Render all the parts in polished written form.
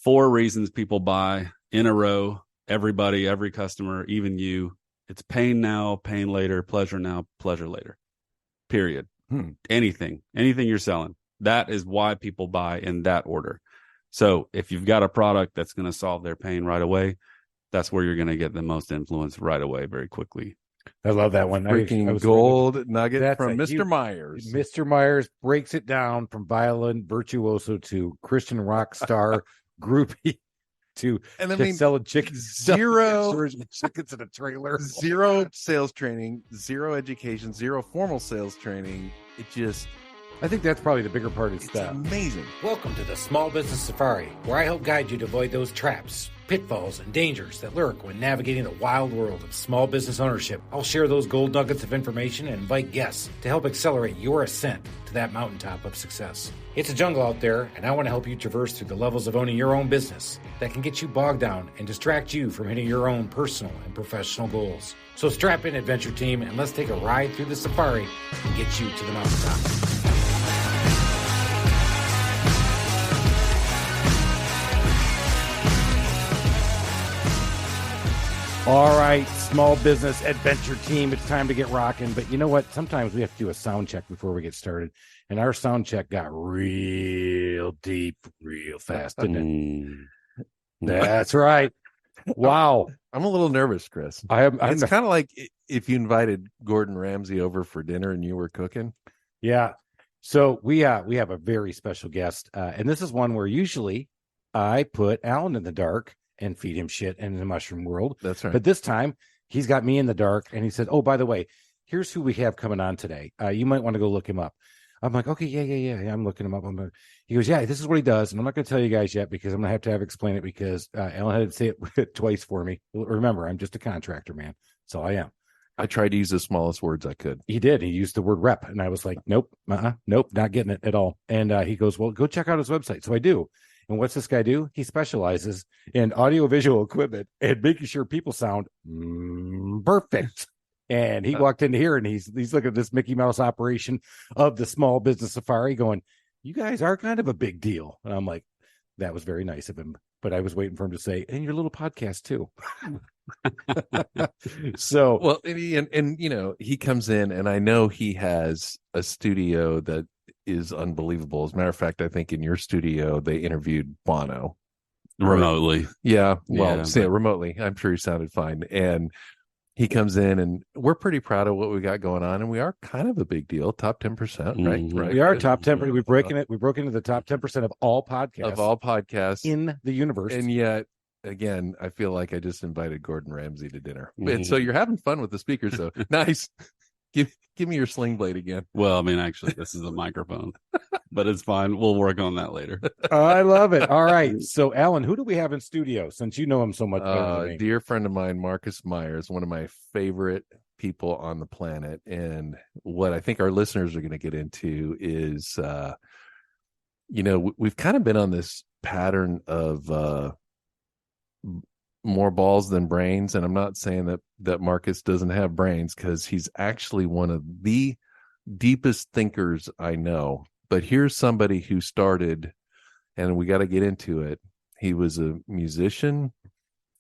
4 reasons people buy in a row. Everybody, every customer, even you. It's pain now, pain later, pleasure now, pleasure later. Period. Anything you're selling. That is why people buy in that order. So if you've got a product that's going to solve their pain right away, that's where you're going to get the most influence right away, very quickly. I love that one. Freaking gold nugget from Mr. Myers. Mr. Myers breaks it down from violin virtuoso to Christian rock star groupie to selling chickens. Chickens in a trailer. Zero sales training, zero education, zero formal sales training. I think that's probably the bigger part of stuff. Amazing. Welcome to the Small Business Safari, where I help guide you to avoid those traps, pitfalls, and dangers that lurk when navigating the wild world of small business ownership. I'll share those gold nuggets of information and invite guests to help accelerate your ascent to that mountaintop of success. It's a jungle out there, and I want to help you traverse through the levels of owning your own business that can get you bogged down and distract you from hitting your own personal and professional goals. So strap in, adventure team, and let's take a ride through the safari and get you to the mountaintop. All right, small business adventure team, it's time to get rocking. But you know what? Sometimes we have to do a sound check before we get started. And our sound check got real deep, real fast, didn't it? That's right. Wow. I'm a little nervous, Chris. It's kind of like if you invited Gordon Ramsay over for dinner and you were cooking. Yeah. So we have a very special guest. And this is one where usually I put Alan in the dark and feed him shit in the mushroom world. That's right. But this time he's got me in the dark, and he said, oh, by the way, here's who we have coming on today. You might want to go look him up. I'm like, okay, yeah. I'm looking him up. He goes, yeah, this is what he does. And I'm not going to tell you guys yet because I'm going to have explain it because Alan had to say it twice for me. Remember, I'm just a contractor, man. So I am. I tried to use the smallest words I could. He did. He used the word rep. And I was like, nope, not getting it at all. And he goes, well, go check out his website. So I do. And what's this guy do? He specializes in audiovisual equipment and making sure people sound perfect. And he walked into here and he's looking at this Mickey Mouse operation of the small business safari going, you guys are kind of a big deal. And I'm like, that was very nice of him. But I was waiting for him to say, and your little podcast too. So, well, and you know, he comes in and I know he has a studio that is unbelievable. As a matter of fact, I think in your studio they interviewed Bono remotely. Yeah, well, remotely. I'm sure he sounded fine. And he comes in, and we're pretty proud of what we got going on, and we are kind of a big deal. Top 10%, right? Mm-hmm. Right. We are top 10%. We broke into the top 10% of all podcasts in the universe. And yet, again, I feel like I just invited Gordon Ramsay to dinner. And so you're having fun with the speakers, though. Nice. Give me your sling blade again. Well, I mean, actually, this is a microphone, but it's fine. We'll work on that later. I love it. All right. So, Alan, who do we have in studio since you know him so much better than me? Dear friend of mine, Marcus Myers, one of my favorite people on the planet. And what I think our listeners are going to get into is, we've kind of been on this pattern of more balls than brains. And I'm not saying that Marcus doesn't have brains, because he's actually one of the deepest thinkers I know. But here's somebody who started, and we got to get into it. He was a musician.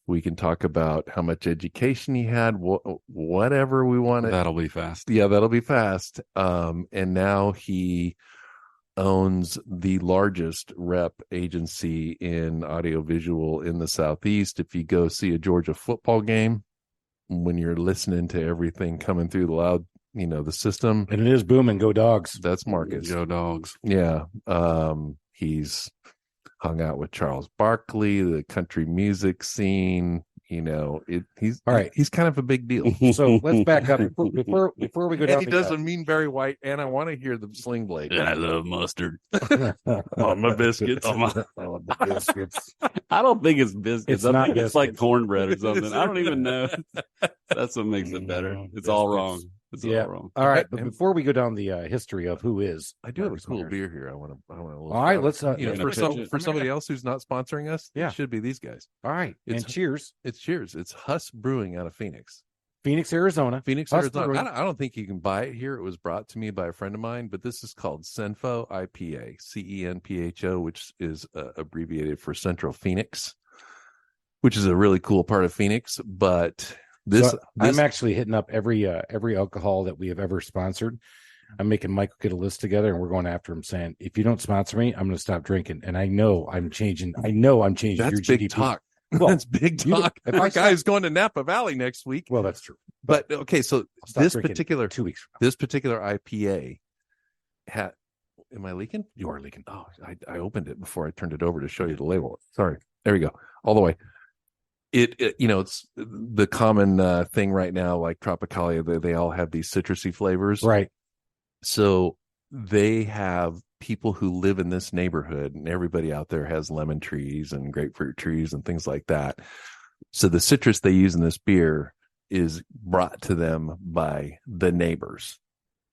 We can talk about how much education he had, whatever we want. That'll be fast. Yeah, that'll be fast. And now he owns the largest rep agency in audiovisual in the Southeast. If you go see a Georgia football game, when you're listening to everything coming through the loud, the system, and it is booming, go Dogs. That's Marcus. Go Dogs. Yeah. He's hung out with Charles Barkley, the country music scene. He's all right. He's kind of a big deal. So let's back up before we go down. And he does a mean Barry White, and I want to hear the sling blade. And I love mustard on my biscuits. On my biscuits. I don't think it's biscuits. It's not. It's like cornbread or something. I don't even know. That's what makes it better. It's all wrong. It's all wrong. All right, but before we go down the history of who is, I do have a cool beer here. I want to. All right, let's. For somebody else who's not sponsoring us, it should be these guys. All right, and cheers. It's cheers. It's Huss Brewing out of Phoenix. Phoenix, Arizona. Phoenix, Us Arizona. Brewing. I don't think you can buy it here. It was brought to me by a friend of mine, but this is called Senpho IPA, CENPHO, which is abbreviated for Central Phoenix, which is a really cool part of Phoenix. But this I'm actually hitting up every alcohol that we have ever sponsored. I'm making Michael get a list together, and we're going after him, saying, "If you don't sponsor me, I'm going to stop drinking." And I know I'm changing. That's your big GDP. talk. Well, that's big talk. If Our guy's going to Napa Valley next week. Well, that's true. But okay, so this particular 2 weeks from this particular IPA had. Am I leaking? You are leaking. Oh, I opened it before I turned it over to show you the label. Sorry. There we go. All the way. It it's the common thing right now, like Tropicalia. They all have these citrusy flavors, right? So they have people who live in this neighborhood, and everybody out there has lemon trees and grapefruit trees and things like that. So the citrus they use in this beer is brought to them by the neighbors.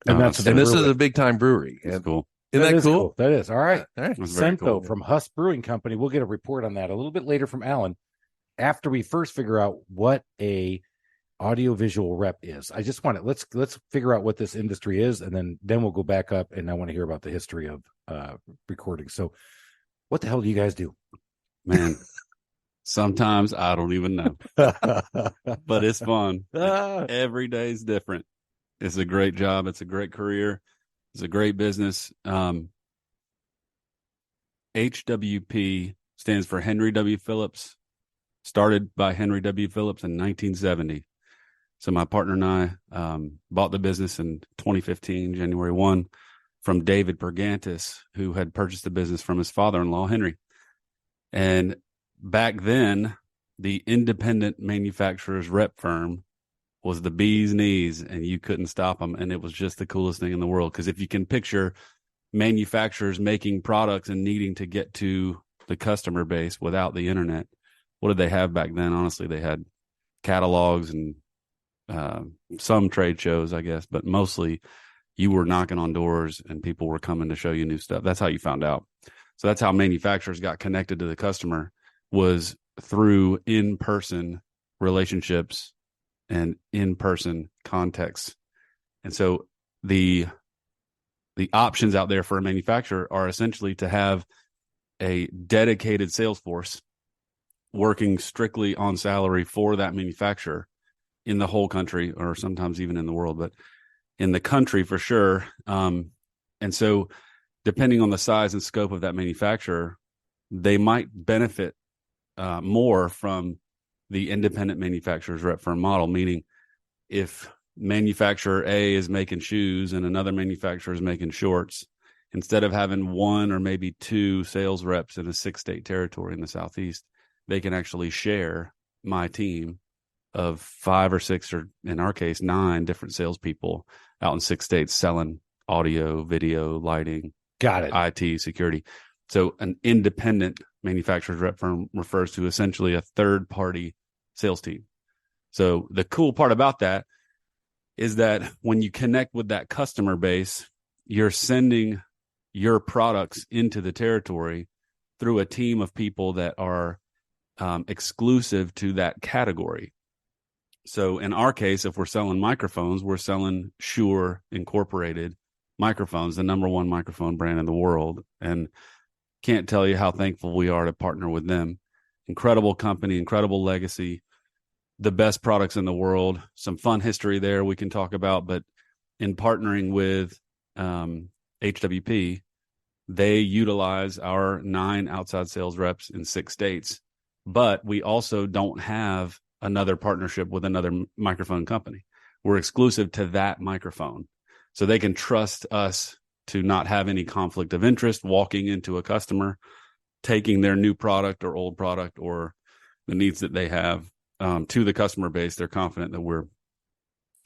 And this is a big time brewery. That's cool. Isn't that cool? That is. All right. All right. Senpho cool. from Huss Brewing Company. We'll get a report on that a little bit later from Alan after we first figure out what a audiovisual rep is. I just want it. Let's figure out what this industry is, and then we'll go back up, and I want to hear about the history of recording. So what the hell do you guys do? Man, sometimes I don't even know, but it's fun. Every day is different. It's a great job. It's a great career. It's a great business. HWP stands for Henry W. Phillips, started by Henry W. Phillips in 1970. So my partner and I bought the business in 2015, January 1, from David Pergantis, who had purchased the business from his father-in-law, Henry. And back then, the independent manufacturer's rep firm was the bee's knees, and you couldn't stop them. And it was just the coolest thing in the world. Because if you can picture manufacturers making products and needing to get to the customer base without the internet, what did they have back then? Honestly, they had catalogs and some trade shows, I guess, but mostly you were knocking on doors and people were coming to show you new stuff. That's how you found out. So that's how manufacturers got connected to the customer, was through in-person relationships and in-person contexts. And so the options out there for a manufacturer are essentially to have a dedicated sales force working strictly on salary for that manufacturer in the whole country, or sometimes even in the world, but in the country for sure. And so depending on the size and scope of that manufacturer, they might benefit more from the independent manufacturer's rep firm model, meaning if manufacturer A is making shoes and another manufacturer is making shorts, instead of having one or maybe two sales reps in a 6-state territory in the Southeast, they can actually share my team of 5 or 6, or in our case, 9 different salespeople out in 6 states selling audio, video, lighting, got it, IT, security. So an independent manufacturer's rep firm refers to essentially a third-party sales team. So the cool part about that is that when you connect with that customer base, you're sending your products into the territory through a team of people that are exclusive to that category. So in our case, if we're selling microphones, we're selling Shure Incorporated microphones, the #1 microphone brand in the world. And can't tell you how thankful we are to partner with them. Incredible company, incredible legacy, the best products in the world. Some fun history there we can talk about, but in partnering with HWP, they utilize our 9 outside sales reps in 6 states, but we also don't have another partnership with another microphone company. We're exclusive to that microphone. So they can trust us to not have any conflict of interest walking into a customer, taking their new product or old product or the needs that they have to the customer base. They're confident that we're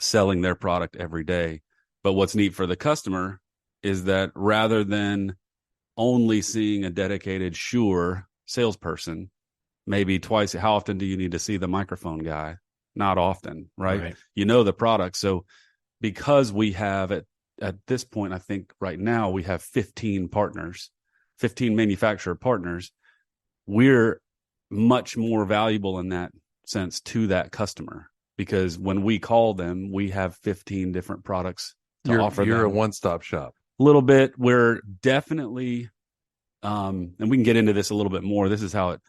selling their product every day. But what's neat for the customer is that rather than only seeing a dedicated Shure salesperson, maybe twice, how often do you need to see the microphone guy? Not often, right? You know the product. So because we have at this point, I think right now we have 15 partners, 15 manufacturer partners. We're much more valuable in that sense to that customer. because when we call them, we have 15 different products to offer them. You're a one-stop shop. A little bit. We're definitely, and we can get into this a little bit more. This is how it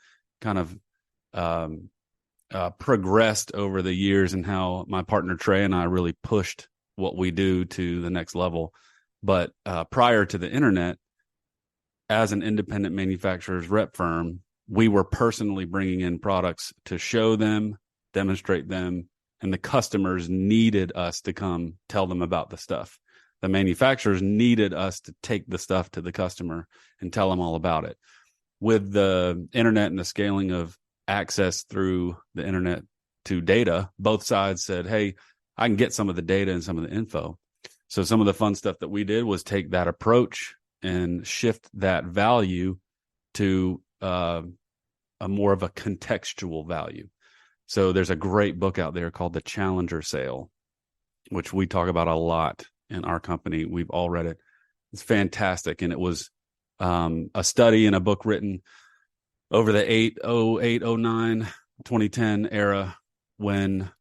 kind of progressed over the years and how my partner Trey and I really pushed what we do to the next level. But prior to the internet, as an independent manufacturer's rep firm, we were personally bringing in products to show them, demonstrate them, and the customers needed us to come tell them about the stuff. The manufacturers needed us to take the stuff to the customer and tell them all about it. With the internet and the scaling of access through the internet to data, both sides said, hey, I can get some of the data and some of the info. So some of the fun stuff that we did was take that approach and shift that value to a more of a contextual value. So there's a great book out there called The Challenger Sale, which we talk about a lot in our company. We've all read it. It's fantastic. And it was a study and a book written over the 08, 09, 2010 era when...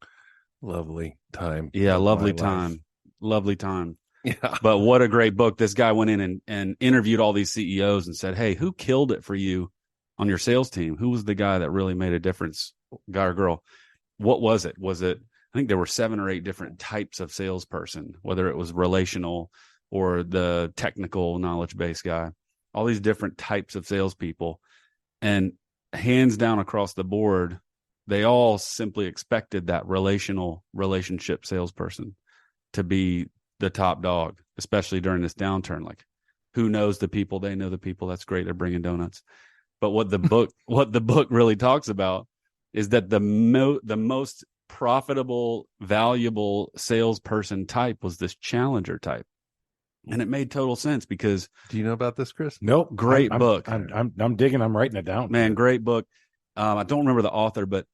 Lovely time. Yeah, lovely time. Lovely time. Yeah. But what a great book. This guy went in and interviewed all these CEOs and said, hey, who killed it for you on your sales team? Who was the guy that really made a difference, guy or girl? What was it? I think there were 7 or 8 different types of salesperson, whether it was relational or the technical knowledge-based guy, all these different types of salespeople. And hands down across the board, they all simply expected that relationship salesperson to be the top dog, especially during this downturn. Like, who knows the people? They know the people. That's great. They're bringing donuts. But what the book really talks about is that the most profitable, valuable salesperson type was this challenger type. And it made total sense because... Do you know about this, Chris? Nope. Great book. I'm digging. I'm writing it down. Man, great book. I don't remember the author, but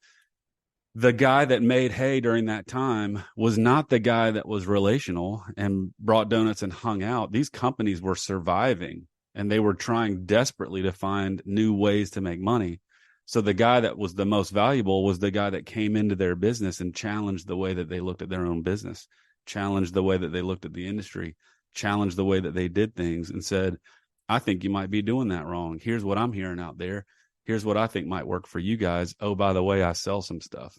the guy that made hay during that time was not the guy that was relational and brought donuts and hung out. These companies were surviving and they were trying desperately to find new ways to make money. So the guy that was the most valuable was the guy that came into their business and challenged the way that they looked at their own business, challenged the way that they looked at the industry, challenged the way that they did things, and said, I think you might be doing that wrong. Here's what I'm hearing out there. Here's what I think might work for you guys. Oh, by the way, I sell some stuff.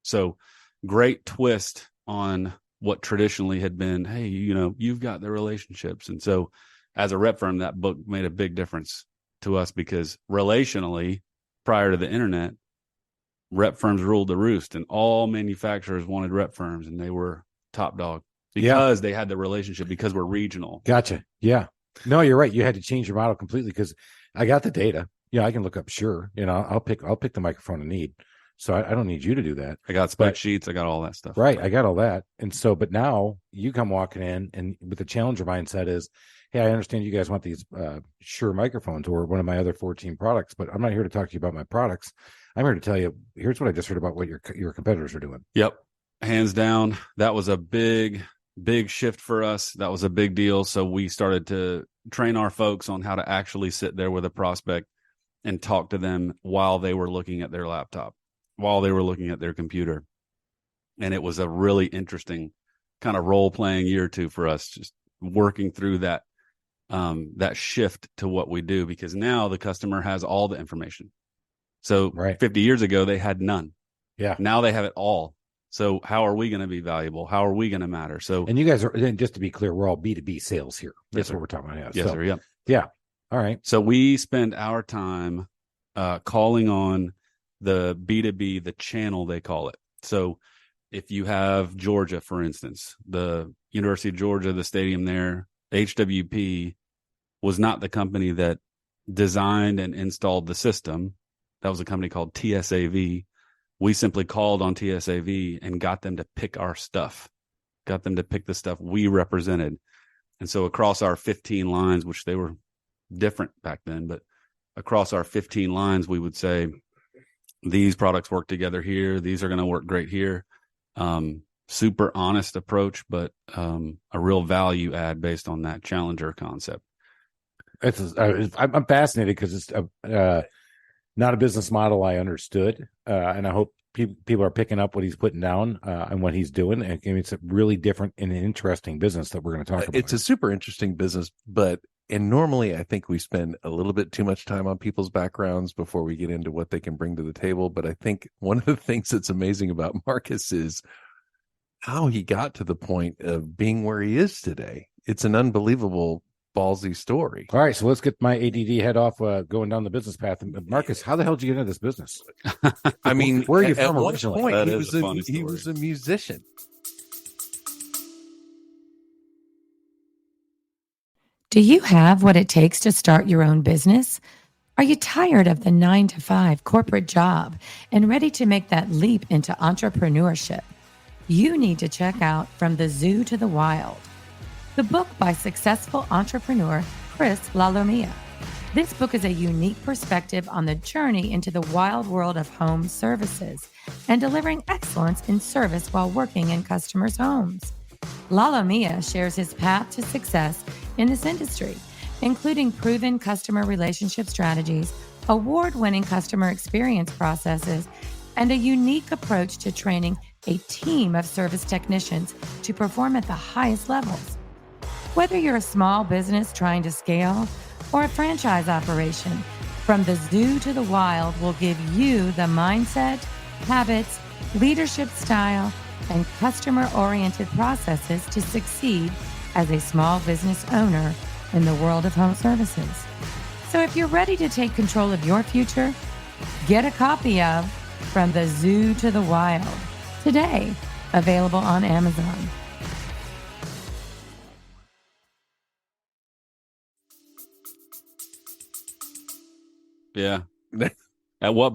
So great twist on what traditionally had been, hey, you've got the relationships. And so as a rep firm, that book made a big difference to us because relationally, prior to the internet, rep firms ruled the roost and all manufacturers wanted rep firms and they were top dog because they had the relationship, because we're regional. Gotcha. Yeah. No, you're right. You had to change your model completely because I got the data. Yeah, I can look up. Sure. I'll pick the microphone I need. So I don't need you to do that. I got spec sheets. I got all that stuff. Right. I got all that. And so, but now you come walking in and with the challenger mindset is, hey, I understand you guys want these Shure microphones or one of my other 14 products, but I'm not here to talk to you about my products. I'm here to tell you, here's what I just heard about what your competitors are doing. Yep. Hands down. That was a big shift for us. That was a big deal. So we started to train our folks on how to actually sit there with a prospect and talk to them while they were looking at their laptop, while they were looking at their computer. And it was a really interesting kind of role-playing year or two for us, just working through that shift to what we do, because now the customer has all the information. So 50 years ago, they had none. Yeah. Now they have it all. So how are we going to be valuable? How are we going to matter? So, and you guys are, and just to be clear, we're all B2B sales here. That's what we're talking about. Yes, sir. Yep. Yeah. All right. So we spend our time calling on the B2B, the channel they call it. So if you have Georgia, for instance, the University of Georgia, the stadium there, HWP was not the company that designed and installed the system. That was a company called TSAV. We simply called on TSAV and got them to pick our stuff, got them to pick the stuff we represented. And so across our 15 lines, which they were different back then, but across our 15 lines, we would say, these products work together here. These are going to work great here. Super honest approach, but a real value add based on that challenger concept. I'm fascinated because it's not a business model I understood, and I hope people are picking up what he's putting down and what he's doing. And it's a really different and interesting business that we're going to talk about. It's a super interesting business, and normally I think we spend a little bit too much time on people's backgrounds before we get into what they can bring to the table. But I think one of the things that's amazing about Marcus is how he got to the point of being where he is today. It's an unbelievable ballsy story. All right, so let's get my ADD head off going down the business path. Marcus, how the hell did you get into this business? I mean, where are you at from one originally? point, That he is was a funny he story. was a musician. Do you have what it takes to start your own business? Are you tired of the 9-to-5 corporate job and ready to make that leap into entrepreneurship? You need to check out From the Zoo to the Wild, the book by successful entrepreneur Chris Lalomia. This book is a unique perspective on the journey into the wild world of home services and delivering excellence in service while working in customers' homes. Lalomia shares his path to success in this industry, including proven customer relationship strategies, award-winning customer experience processes, and a unique approach to training a team of service technicians to perform at the highest levels. Whether you're a small business trying to scale or a franchise operation, From the Zoo to the Wild will give you the mindset, habits, leadership style, and customer-oriented processes to succeed as a small business owner in the world of home services. So if you're ready to take control of your future, get a copy of From the Zoo to the Wild today, available on Amazon. Yeah. At one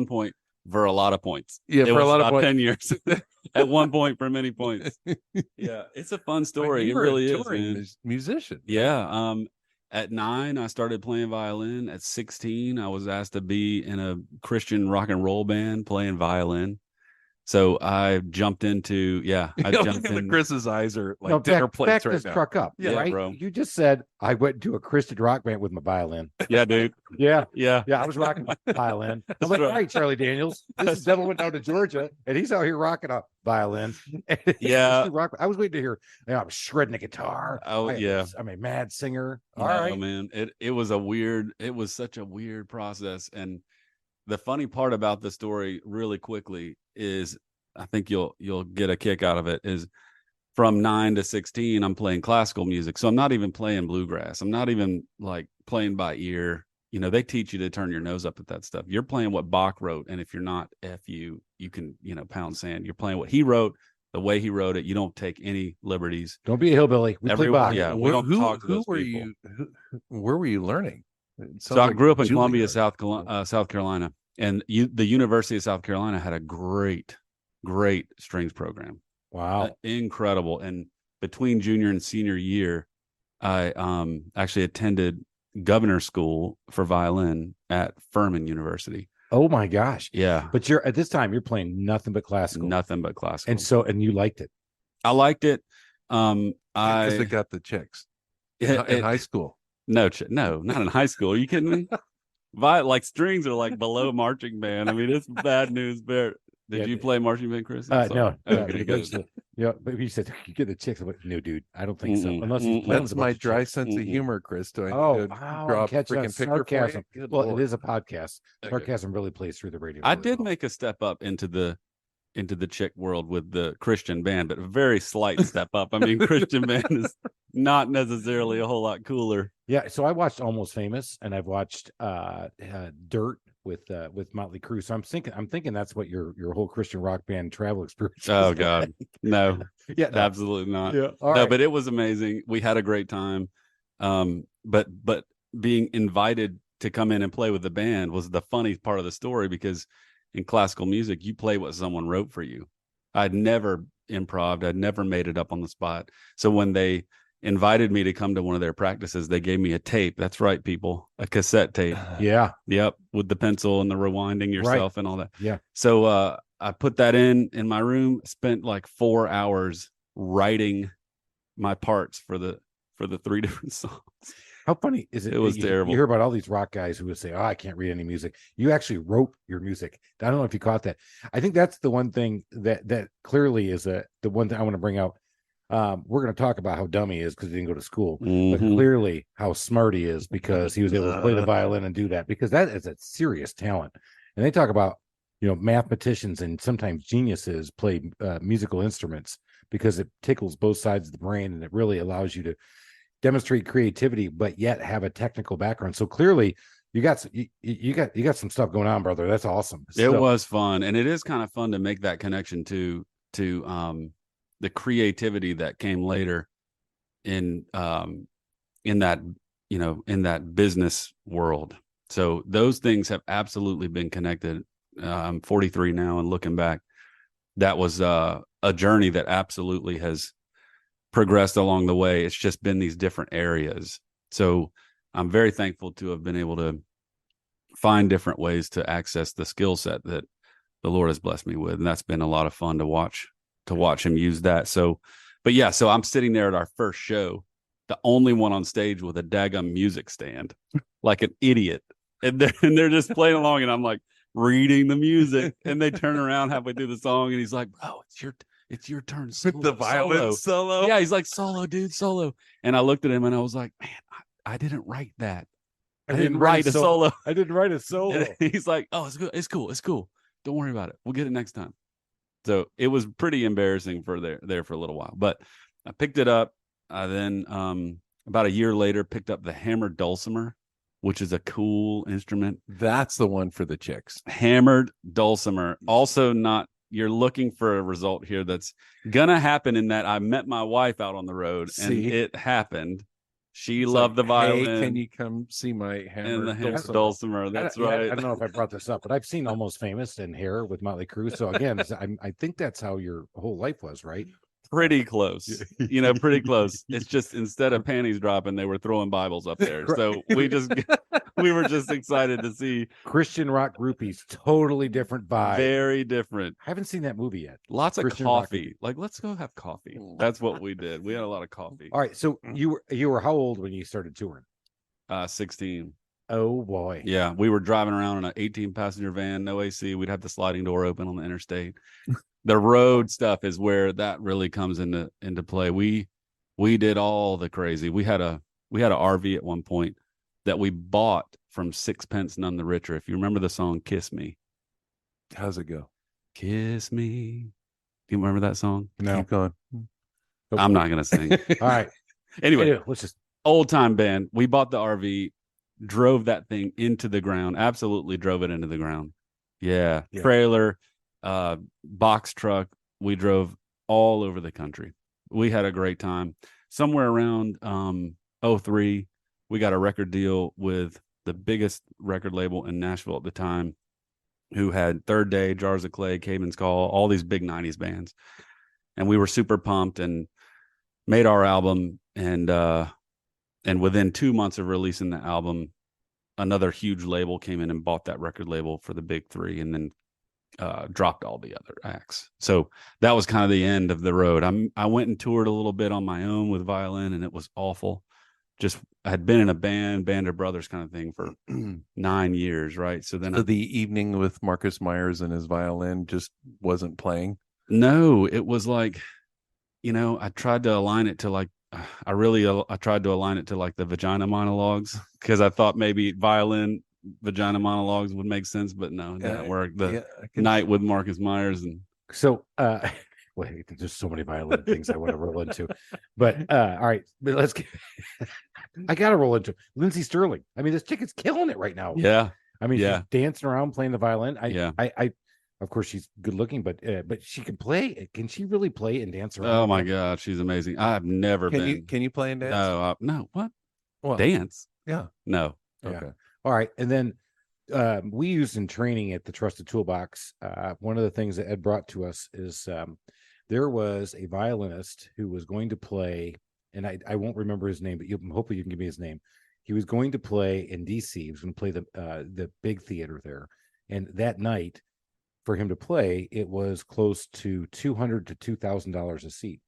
point, for a lot of points. Yeah, It for a was lot of about points. 10 years. At one point, for many points. Yeah, it's a fun story. You It were really a is, touring man. musician. Yeah. At 9, I started playing violin. At 16, I was asked to be in a Christian rock and roll band playing violin. So I jumped into, I jumped in. Chris's eyes are like No, dinner back plates right this now. truck up, Yeah, right? bro. You just said I went to a Christian rock band with my violin. Yeah, dude. Yeah, Yeah. I was rocking my violin. I'm That's like, right. all right, Charlie Daniels. This devil went down to Georgia, and he's out here rocking a violin. Yeah. I was waiting to hear. I was shredding the guitar. Oh, yeah. I'm a mad singer. All No, right, man. It was such a weird process. And the funny part about the story really quickly is, I think you'll get a kick out of it, is from 9 to 16, I'm playing classical music. So I'm not even playing bluegrass. I'm not even like playing by ear. You know, they teach you to turn your nose up at that stuff. You're playing what Bach wrote. And if you're not you can, pound sand. You're playing what he wrote, the way he wrote it. You don't take any liberties. don't be a hillbilly. We play Bach. Yeah, we don't talk to who those were people. where were you learning? So I grew up in Columbia, South Carolina, and the University of South Carolina had a great strings program. Wow, Incredible. And between junior and senior year, I actually attended governor school for violin at Furman University. oh my gosh. Yeah, But at this time you're playing nothing but classical, nothing but classical. and you liked it. I liked it. because I they got the chicks in high school. no, not in high school. Are you kidding me? Like strings are like below marching band. I mean, it's bad news, Bear. Did you play marching band, Chris? No. Okay, good. But he said you get the chicks. I'm like, no, dude, I don't think so. Unless he's playing That's with a my bunch of dry chicks. sense of humor, Chris. Do I Oh, need to wow, draw I'm a catching on freaking picture for you? sarcasm. Good Well, Lord. it is a podcast. Okay. Sarcasm really plays through the radio. I really did well. make a step up into the chick world with the Christian band, but a very slight step up. I mean, Christian band is not necessarily a whole lot cooler. Yeah, so I watched Almost Famous, and I've watched Dirt with Motley Crue. So I'm thinking that's what your whole Christian rock band travel experience. Oh is God, no, yeah, no. absolutely not. Yeah, all No, right. but it was amazing. We had a great time. But being invited to come in and play with the band was the funny part of the story, because in classical music, you play what someone wrote for you. I'd never improv'd. I'd never made it up on the spot. So when they invited me to come to one of their practices, they gave me a tape. That's right, people, a cassette tape. Yeah, Yep, with the pencil and the rewinding yourself and all that. Yeah. So I put that in my room, spent like 4 hours writing my parts for the 3 different songs. How funny is it? It was terrible. You hear about all these rock guys who would say, "Oh, I can't read any music." You actually wrote your music. I don't know if you caught that. I think that's the one thing that clearly is the one thing I want to bring out. We're going to talk about how dumb he is because he didn't go to school, but clearly how smart he is because he was able to play the violin and do that, because that is a serious talent. And they talk about, mathematicians and sometimes geniuses play musical instruments because it tickles both sides of the brain and it really allows you to demonstrate creativity, but yet have a technical background. So clearly you got some stuff going on, brother. That's awesome. It was fun. And it is kind of fun to make that connection to the creativity that came later in that business world. So those things have absolutely been connected. I'm 43 now, and looking back, that was a journey that absolutely has progressed along the way. It's just been these different areas. So I'm very thankful to have been able to find different ways to access the skill set that the Lord has blessed me with. And that's been a lot of fun to watch him use that. So I'm sitting there at our first show, the only one on stage with a daggum music stand, like an idiot. And they're just playing along, and I'm like reading the music, and they turn around halfway through the song, and he's like, "Bro, it's your turn." With the violin solo. Yeah, he's like, "Solo, dude, solo." And I looked at him and I was like, "Man, I didn't write that. I didn't write a solo. I didn't write a solo." And he's like, "Oh, it's good. It's cool. Don't worry about it. We'll get it next time." So it was pretty embarrassing for there for a little while, but I picked it up. I then about a year later picked up the hammered dulcimer, which is a cool instrument. That's the one for the chicks. Hammered dulcimer. Also not, you're looking for a result here that's gonna happen in that I met my wife out on the road. And it happened. She loved the violin. Hey, can you come see my hammered dulcimer? That's right. I don't know if I brought this up, but I've seen Almost Famous and Hair with Motley Crue. So again, I think that's how your whole life was, right? Pretty close, pretty close. It's just instead of panties dropping, they were throwing Bibles up there. So we were just excited to see Christian rock groupies. Totally different vibe. Very different. I haven't seen that movie yet. Lots of coffee. Like, let's go have coffee. That's what we did. We had a lot of coffee. All right. So you were how old when you started touring? 16. Oh boy. Yeah, we were driving around in an 18-passenger van, no AC. We'd have the sliding door open on the interstate. The road stuff is where that really comes into play. We did all the crazy. We had a RV at one point that we bought from Sixpence None the Richer. If you remember the song "Kiss Me," how's it go? Kiss me. Do you remember that song? No. Keep going. I'm not gonna sing. All right. Anyway, let's just old time band. We bought the RV, drove that thing into the ground. Absolutely drove it into the ground. Yeah. Trailer. Box truck. We drove all over the country. We had a great time. Somewhere around 03, we got a record deal with the biggest record label in Nashville at the time, who had Third Day, Jars of Clay, Caveman's Call, all these big 90s bands. And we were super pumped and made our album. And within 2 months of releasing the album, another huge label came in and bought that record label for the big three, and then dropped all the other acts. So that was kind of the end of the road. I went and toured a little bit on my own with violin, and it was awful. Just I had been in a band of brothers kind of thing for 9 years, right? So then the evening with Marcus Myers and his violin just wasn't playing. No, it was like, I tried to align it to like I tried to align it to like the Vagina Monologues, because I thought maybe violin Vagina Monologues would make sense, but no, it didn't work. The night with Marcus Myers. And so wait, there's so many violin things I want to roll into, but all right, but let's get I gotta roll into Lindsey Sterling. I mean, this chick is killing it right now. Yeah. I mean, she's dancing around playing the violin. I of course she's good looking, but she can play. Can she really play and dance around? Oh my God, she's amazing. I've never been. Can you play and dance? No, no. What? Dance? Yeah. No. Okay. Yeah. All right. And then we used in training at the Trusted Toolbox. One of the things that Ed brought to us is there was a violinist who was going to play, and I won't remember his name, but hopefully you can give me his name. He was going to play in DC. He was going to play the big theater there. And that night, for him to play, it was close to $200 to $2,000 a seat.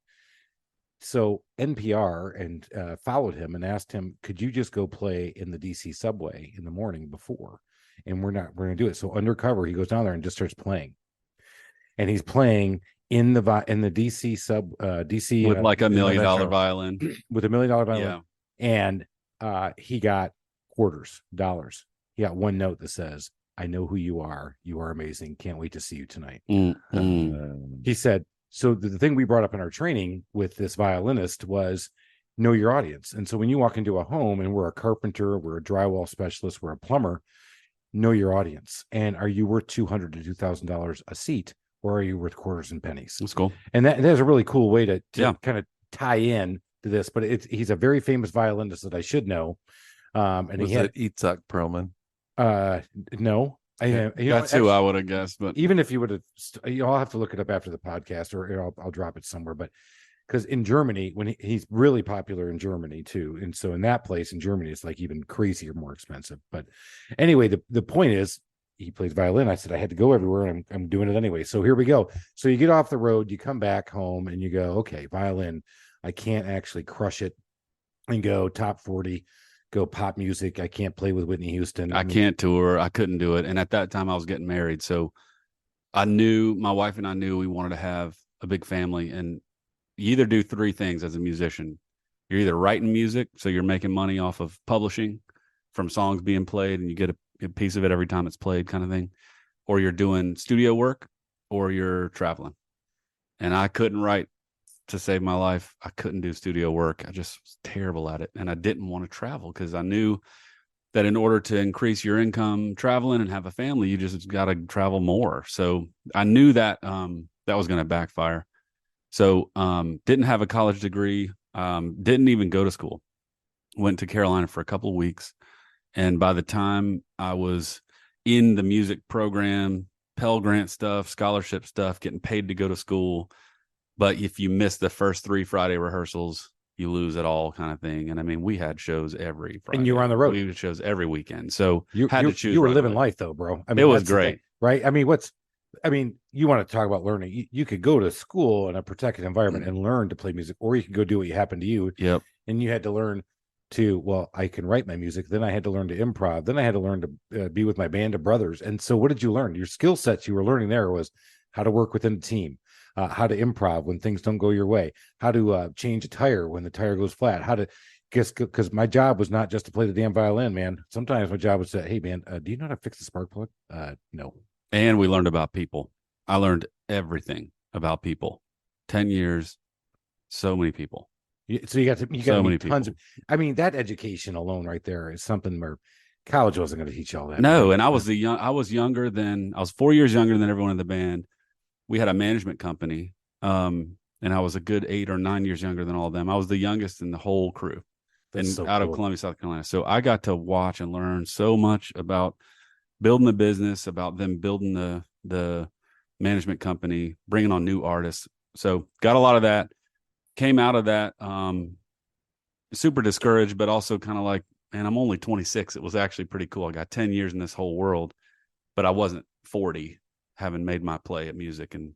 So NPR and followed him and asked him, could you just go play in the DC subway in the morning before? And we're going to do it. So undercover, he goes down there and just starts playing. And he's playing in the DC DC with like $1 million violin. With $1 million violin. Yeah. And he got dollars. He got one note that says, I know who you are. You are amazing. Can't wait to see you tonight. He said, so the thing we brought up in our training with this violinist was know your audience. And so when you walk into a home, and we're a carpenter, we're a drywall specialist, we're a plumber, know your audience. And are you worth $200 to $2,000 a seat, or are you worth quarters and pennies? That's cool. And that's a really cool way to kind of tie in to this. But he's a very famous violinist that I should know. And was it Itzhak Perrone? No. That's who I would have guessed, but even if you would have, I'll have to look it up after the podcast, or I'll drop it somewhere. But because in Germany, when he's really popular in Germany too, and so in that place in Germany, it's like even crazier, more expensive. But anyway, the point is, he plays violin. I said I had to go everywhere, and I'm doing it anyway. So here we go. So you get off the road, you come back home, and you go, okay, violin. I can't actually crush it and go top 40. Go pop music. I can't play with Whitney Houston. I can't tour. I couldn't do it. And at that time I was getting married. So I knew, my wife and I knew we wanted to have a big family. And you either do three things as a musician. You're either writing music, so you're making money off of publishing from songs being played, and you get a piece of it every time it's played, kind of thing. Or you're doing studio work, or you're traveling. And I couldn't write to save my life. I couldn't do studio work. I just was terrible at it. And I didn't want to travel because I knew that in order to increase your income traveling and have a family, you just got to travel more. So I knew that that was going to backfire. So didn't have a college degree, didn't even go to school. Went to Carolina for a couple of weeks. And by the time I was in the music program, Pell Grant stuff, scholarship stuff, getting paid to go to school, but if you miss the first 3 Friday rehearsals, you lose it all, kind of thing. And I mean, we had shows every Friday. And you were on the road. We had shows every weekend. So you had to choose. You were living life though, bro. I mean, it was great. Right? I mean, you want to talk about learning. You could go to school in a protected environment and learn to play music, or you could go do what happened to you. Yep. And you had to learn I can write my music. Then I had to learn to improv. Then I had to learn to be with my band of brothers. And so what did you learn? Your skill sets you were learning there was how to work within a team. How to improv when things don't go your way, how to change a tire when the tire goes flat, how to because my job was not just to play the damn violin, man. Sometimes my job was to, hey, man, do you know how to fix the spark plug? No. And we learned about people. I learned everything about people. 10 years, so many people. So you got so many tons of, I mean, that education alone right there is something where college wasn't going to teach you all that. No, and I was 4 years younger than everyone in the band. We had a management company, and I was a good 8 or 9 years younger than all of them. I was the youngest in the whole crew, out of Columbia, South Carolina. So I got to watch and learn so much about building the business, about them building the management company, bringing on new artists. So got a lot of that. Came out of that super discouraged, but also kind of like, man, I'm only 26. It was actually pretty cool. I got 10 years in this whole world, but I wasn't 40. Having made my play at music and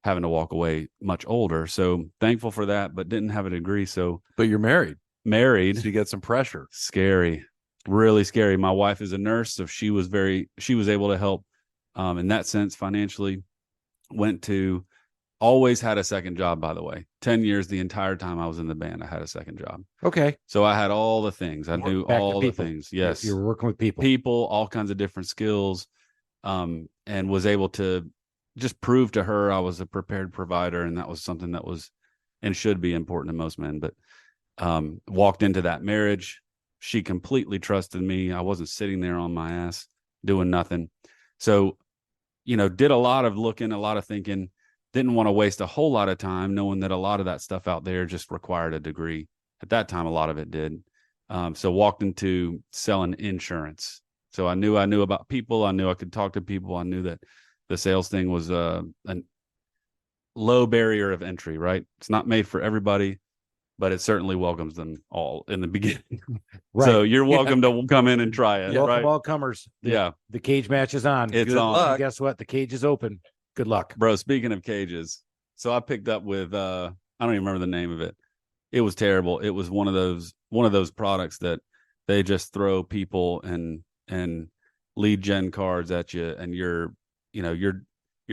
having to walk away much older. So thankful for that, but didn't have a degree. So, but you're married. So you get some pressure. Scary, really scary. My wife is a nurse. So she was able to help in that sense financially. Always had a second job, by the way. 10 years, the entire time I was in the band, I had a second job. Okay. So I had all the things. I knew all the things. Yes. You were working with people, all kinds of different skills. And was able to just prove to her I was a prepared provider. And that was something that was and should be important to most men. But walked into that marriage. She completely trusted me. I wasn't sitting there on my ass doing nothing. So, did a lot of looking, a lot of thinking, didn't want to waste a whole lot of time knowing that a lot of that stuff out there just required a degree. At that time, a lot of it did. So walked into selling insurance. So I knew about people. I knew I could talk to people. I knew that the sales thing was a low barrier of entry, right? It's not made for everybody, but it certainly welcomes them all in the beginning. Right. So you're welcome to come in and try it. Welcome right? all comers. The cage match is on. It's on. And guess what? The cage is open. Good luck. Bro, speaking of cages, so I picked up with, I don't even remember the name of it, it was terrible. It was one of those products that they just throw people and lead gen cards at you, and you're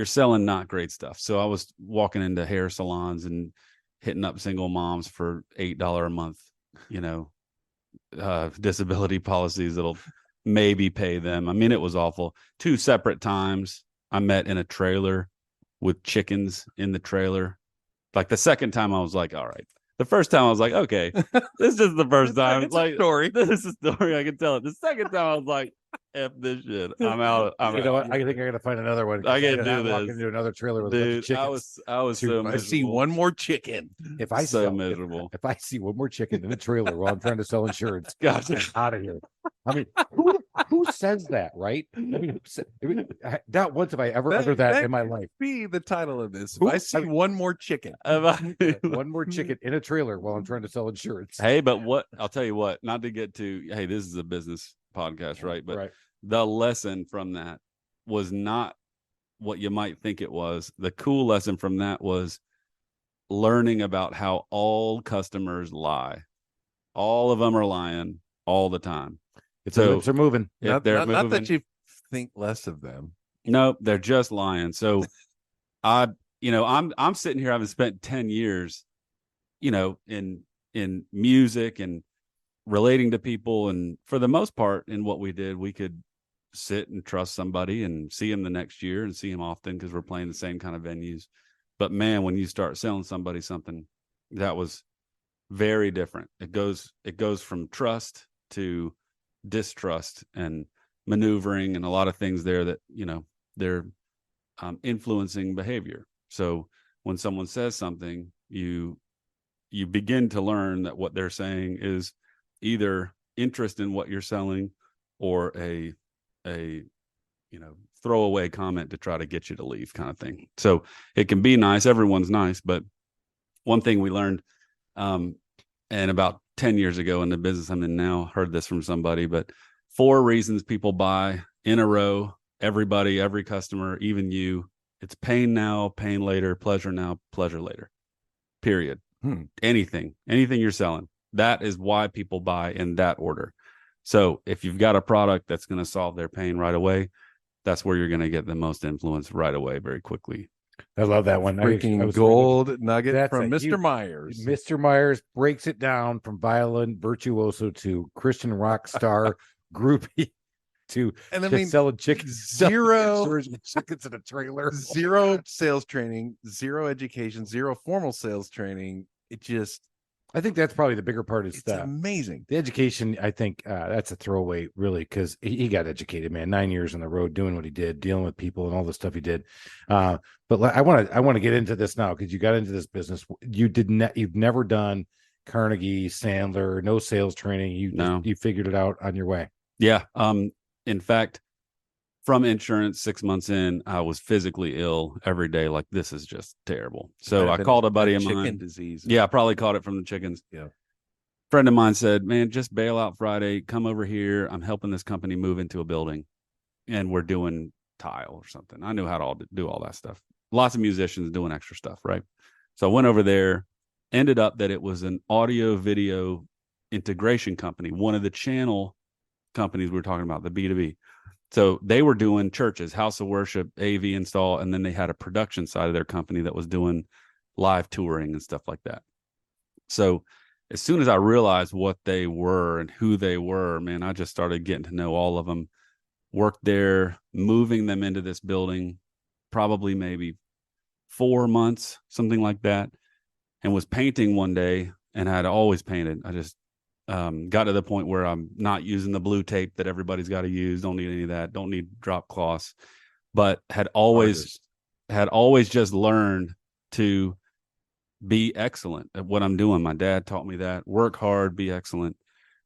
selling not great stuff. So I was walking into hair salons and hitting up single moms for $8 a month, disability policies that'll maybe pay them. I mean, it was awful. 2 separate times I met in a trailer with chickens in the trailer. Like the second time I was like, all right. The first time I was like, okay, this is the first time. It's like a story. This is a story. I can tell it. The second time I was like, F this shit. I'm out. You know what? I think I got to find another one. I can't do this. Walk into another trailer with a bunch of chickens. I was so miserable. I see one more chicken. If I miserable. If I see one more chicken in a trailer while I'm trying to sell insurance, gosh, out of here. I mean, who says that, right? I mean, not once have I ever uttered that in my life. Be the title of this. If I see one more chicken, one more chicken in a trailer while I'm trying to sell insurance. Hey, but I'll tell you what. Not to get to. Hey, this is a business podcast, right? But the lesson from that was not what you might think it was. The cool lesson from that was learning about how all customers lie. All of them are lying all the time. If the lips are moving. Not that you think less of them. No, they're just lying. So I'm sitting here having spent 10 years, in music and relating to people, and for the most part in what we did, we could sit and trust somebody and see him the next year and see him often because we're playing the same kind of venues. But man, when you start selling somebody something, that was very different. It goes from trust to distrust and maneuvering and a lot of things there that they're influencing behavior. So when someone says something, you begin to learn that what they're saying is either interest in what you're selling or a throwaway comment to try to get you to leave kind of thing. So it can be nice. Everyone's nice. But one thing we learned, and about 10 years ago in the business I'm in now, heard this from somebody, but 4 reasons people buy in a row, everybody, every customer, even you, it's pain now, pain later, pleasure now, pleasure later, period. Anything you're selling. That is why people buy in that order. So if you've got a product that's going to solve their pain right away, that's where you're going to get the most influence right away, very quickly. I love that one. Freaking gold nugget from Mr. Myers. Mr. Myers breaks it down from violin virtuoso to Christian rock star groupie to selling chickens. Chickens in a trailer. 0 sales training, 0 education, 0 formal sales training. I think that's probably the bigger part of it's stuff. Amazing. The education, I think that's a throwaway, really, because he got educated, man. 9 years on the road doing what he did, dealing with people and all the stuff he did. But I want to get into this now because you got into this business. You've never done Carnegie, Sandler, no sales training. You figured it out on your way. Yeah. In fact, from insurance, 6 months in, I was physically ill every day. Like, this is just terrible. So I called a buddy of mine. Chicken disease. Yeah, I probably caught it from the chickens. Yeah. Friend of mine said, man, just bail out Friday. Come over here. I'm helping this company move into a building, and we're doing tile or something. I knew how to do all that stuff. Lots of musicians doing extra stuff, right? So I went over there, ended up that it was an audio video integration company, one of the channel companies we were talking about, the B2B. So they were doing churches, house of worship, AV install, and then they had a production side of their company that was doing live touring and stuff like that. So as soon as I realized what they were and who they were, man, I just started getting to know all of them, worked there, moving them into this building, probably maybe 4 months, something like that, and was painting one day, and I had always painted. I just got to the point where I'm not using the blue tape that everybody's got to use. Don't need any of that. Don't need drop cloths, but had always just learned to be excellent at what I'm doing. My dad taught me that. Work hard, be excellent.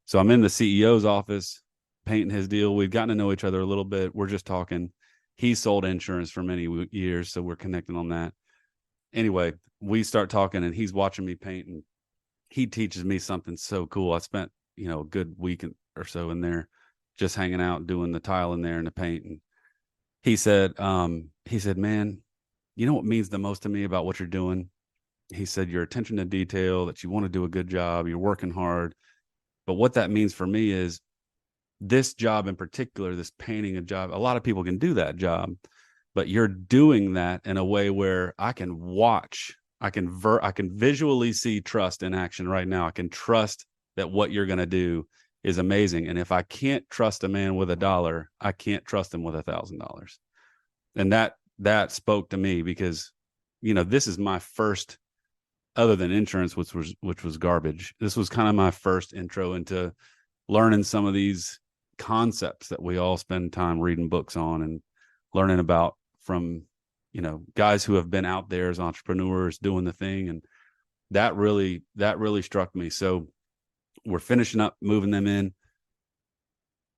So I'm in the CEO's office painting his deal. We've gotten to know each other a little bit. We're just talking. He sold insurance for many years, so we're connecting on that. Anyway, we start talking, and he's watching me paint, and he teaches me something so cool. I spent, a good week or so in there just hanging out, doing the tile in there and the paint. And he said, man, you know what means the most to me about what you're doing? he said, your attention to detail, that you want to do a good job, you're working hard. But what that means for me is this job in particular, this painting a job, a lot of people can do that job, but you're doing that in a way where I can watch, I can visually see trust in action right now. I can trust that what you're going to do is amazing. And if I can't trust a man with $1, I can't trust him with $1,000. And that spoke to me because, this is my first, other than insurance, which was garbage. This was kind of my first intro into learning some of these concepts that we all spend time reading books on and learning about from, guys who have been out there as entrepreneurs doing the thing. And that really struck me. So we're finishing up moving them in.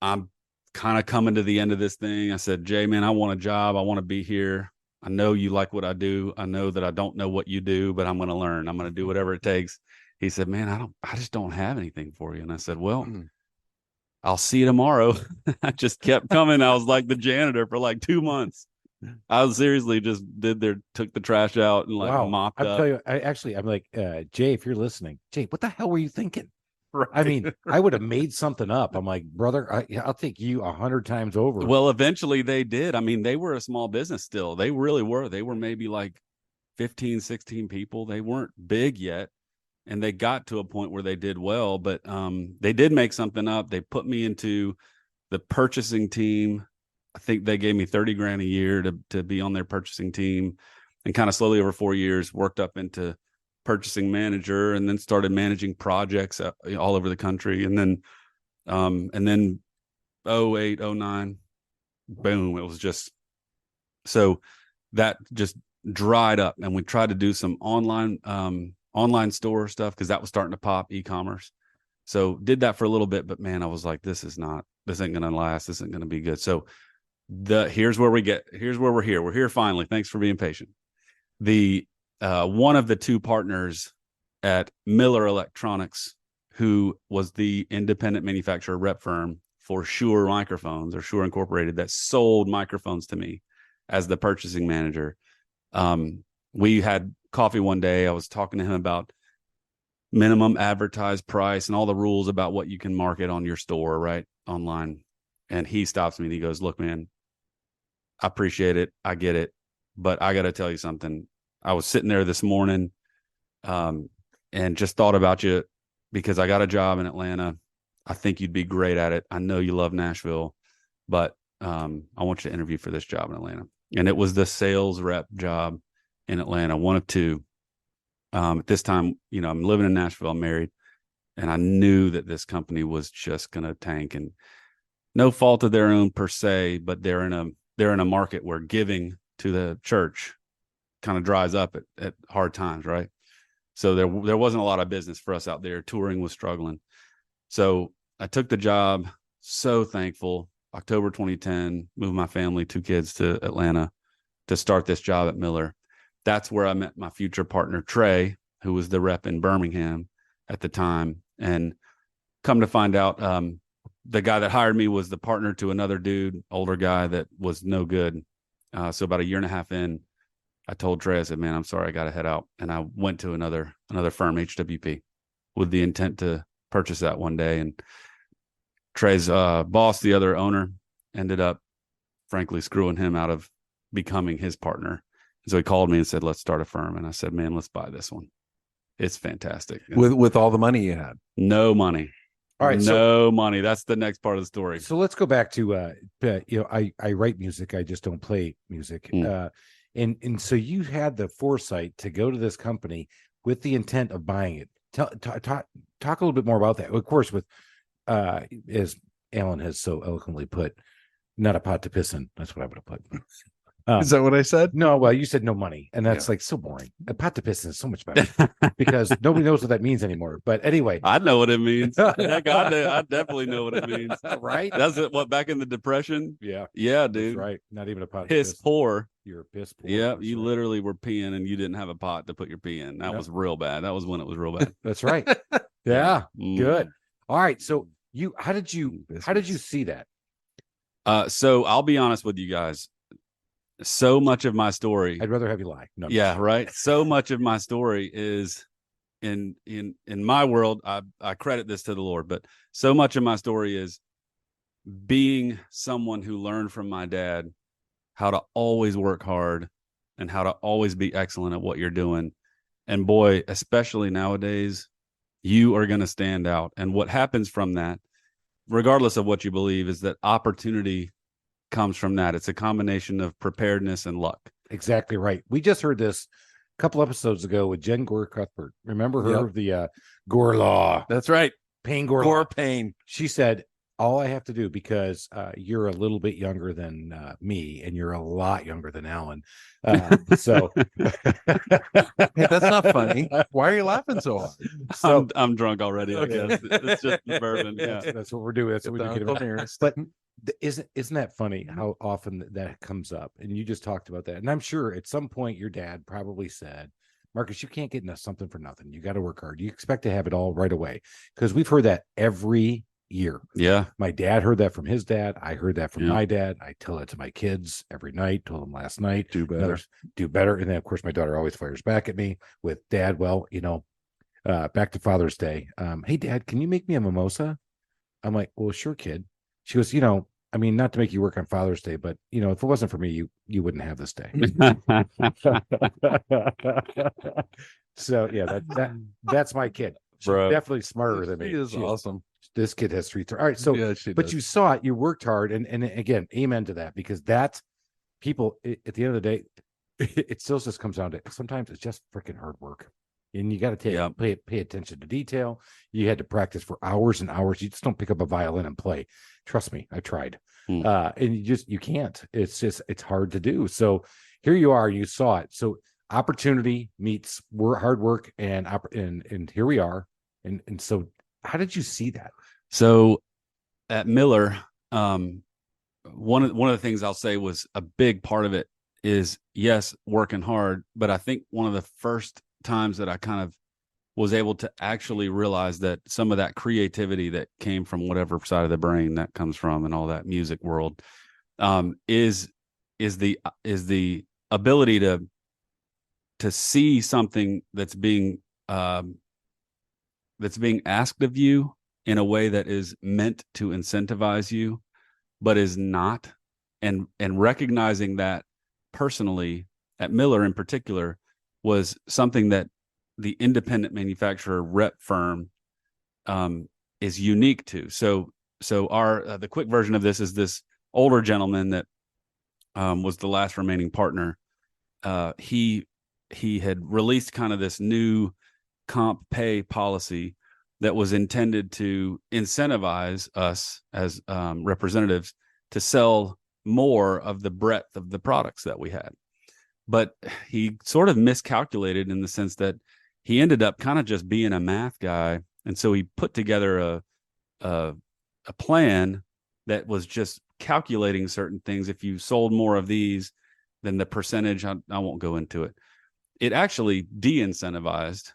I'm kind of coming to the end of this thing. I said, Jay, man, I want a job. I want to be here. I know you like what I do. I know that I don't know what you do, but I'm going to learn. I'm going to do whatever it takes. He said, man, I just don't have anything for you. And I said, well, I'll see you tomorrow. I just kept coming. I was like the janitor for like 2 months. I was seriously just took the trash out and mopped up. Tell you, I'm like, Jay, if you're listening, Jay, what the hell were you thinking? Right. I mean, I would have made something up. I'm like, brother, I'll take you 100 times over. Well, eventually they did. I mean, they were a small business still. They really were. They were maybe like 15, 16 people. They weren't big yet. And they got to a point where they did well, but they did make something up. They put me into the purchasing team. I think they gave me $30,000 a year to be on their purchasing team, and kind of slowly over 4 years worked up into purchasing manager, and then started managing projects all over the country. And then 08, 09, boom, it was just, so that just dried up. And we tried to do some online store stuff because that was starting to pop, e-commerce. So did that for a little bit, but man, I was like, this ain't going to last. This isn't going to be good. So here's where we're here. We're here finally. Thanks for being patient. One of the two partners at Miller Electronics, who was the independent manufacturer rep firm for Shure microphones, or Shure Incorporated, that sold microphones to me as the purchasing manager. We had coffee one day. I was talking to him about minimum advertised price and all the rules about what you can market on your store, right, online. And he stops me and he goes, look, man, I appreciate it. I get it. But I got to tell you something. I was sitting there this morning and just thought about you because I got a job in Atlanta. I think you'd be great at it. I know you love Nashville, but I want you to interview for this job in Atlanta. And it was the sales rep job in Atlanta, one of two. At this time, I'm living in Nashville, I'm married, and I knew that this company was just going to tank, and no fault of their own per se, but they're in a market where giving to the church kind of dries up at hard times, right? So there wasn't a lot of business for us out there. Touring was struggling. So I took the job, so thankful. October 2010, moved my family, 2 kids, to Atlanta to start this job at Miller. That's where I met my future partner, Trey, who was the rep in Birmingham at the time. And come to find out, the guy that hired me was the partner to another dude, older guy, that was no good. So about a year and a half in, I told Trey, I said, man, I'm sorry, I got to head out. And I went to another firm, HWP, with the intent to purchase that one day. And Trey's boss, the other owner, ended up, frankly, screwing him out of becoming his partner. So he called me and said, let's start a firm. And I said, man, let's buy this one. It's fantastic. With all the money you had? No money. All right. No money. That's the next part of the story. So let's go back to, I write music. I just don't play music. And so you had the foresight to go to this company with the intent of buying it. Talk a little bit more about that. Of course, with, as Alan has so eloquently put, not a pot to piss in. That's what I would have put. Is that what I said? No, well, you said no money, and that's like so boring. A pot to piss is so much better because nobody knows what that means anymore. But anyway, I know what it means. Heck, I definitely know what it means. Right? That's it. What, back in the Depression? Yeah, dude. That's right. Not even a pot. Piss poor. You're piss poor. Yeah, you literally were peeing, and you didn't have a pot to put your pee in. That was real bad. That was when it was real bad. That's right. Yeah, good. All right. So how did you see that? So I'll be honest with you guys. so much of my story, I'd rather have you lie. No, yeah, right. So much of my story is in my world. I credit this to the Lord, but so much of my story is being someone who learned from my dad how to always work hard and how to always be excellent at what you're doing. And boy, especially nowadays, you are going to stand out. And what happens from that, regardless of what you believe, is that opportunity comes from that. It's a combination of preparedness and luck. Exactly right. We just heard this a couple episodes ago with Jen Gore Cuthbert. Remember her? Yep. The Gore Law. That's right. Pain Gore Gore Law. pain. She said, all I have to do, because you're a little bit younger than me, and you're a lot younger than Alan. So Hey, that's not funny. Why are you laughing so hard? So I'm drunk already, I guess. It's just the bourbon. Yeah. that's what we're doing. That's what we do. But isn't that funny how often that comes up? And you just talked about that. And I'm sure at some point your dad probably said, Marcus, you can't get into something for nothing. You got to work hard. You expect to have it all right away. Because we've heard that every year. Yeah. My dad heard that from his dad. I heard that from Yeah. my dad. I tell it to my kids every night. Told them last night. Do better. Do better. And then of course my daughter always fires back at me with, Dad, well, back to Father's Day. Hey Dad, can you make me a mimosa? I'm like, well, sure, kid. She goes, I mean, not to make you work on Father's Day, but if it wasn't for me, you wouldn't have this day. So yeah, that's my kid. She's Bro. definitely smarter than me. She is awesome. This kid has streets. All right. So, Yeah, she but does. you saw it, you worked hard. And again, amen to that, because that's people at the end of the day, it still just comes down to, sometimes it's just freaking hard work. And you got to pay attention to detail. You had to practice for hours and hours. You just don't pick up a violin and play. Trust me, I tried. And you can't. It's hard to do. So here you are, you saw it. So opportunity meets hard work, and here we are. And so how did you see that? So at Miller, one of the things I'll say was a big part of it is, yes, working hard. But I think one of the first times that I kind of was able to actually realize that some of that creativity that came from whatever side of the brain that comes from and all that music world, is the ability to see something that's being asked of you in a way that is meant to incentivize you, but is not, and recognizing that personally at Miller in particular was something that the independent manufacturer rep firm is unique to. So our the quick version of this is this older gentleman that was the last remaining partner. He had released kind of this new comp pay policy that was intended to incentivize us as representatives to sell more of the breadth of the products that we had. But he sort of miscalculated in the sense that he ended up kind of just being a math guy. And so he put together a plan that was just calculating certain things. If you sold more of these, then the percentage, I won't go into it. It actually de-incentivized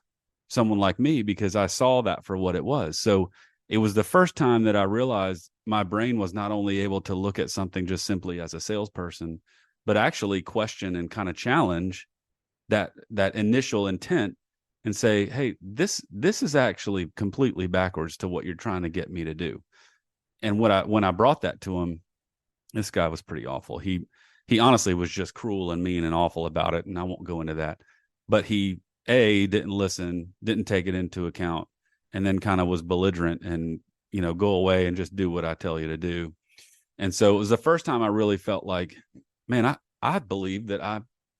someone like me because I saw that for what it was. So it was the first time that I realized my brain was not only able to look at something just simply as a salesperson, but actually question and kind of challenge that initial intent and say, hey, this is actually completely backwards to what you're trying to get me to do. And when I brought that to him, this guy was pretty awful. He honestly was just cruel and mean and awful about it. And I won't go into that, but he didn't listen, didn't take it into account, and then kind of was belligerent and, go away and just do what I tell you to do. And so it was the first time I really felt like, man, I believe that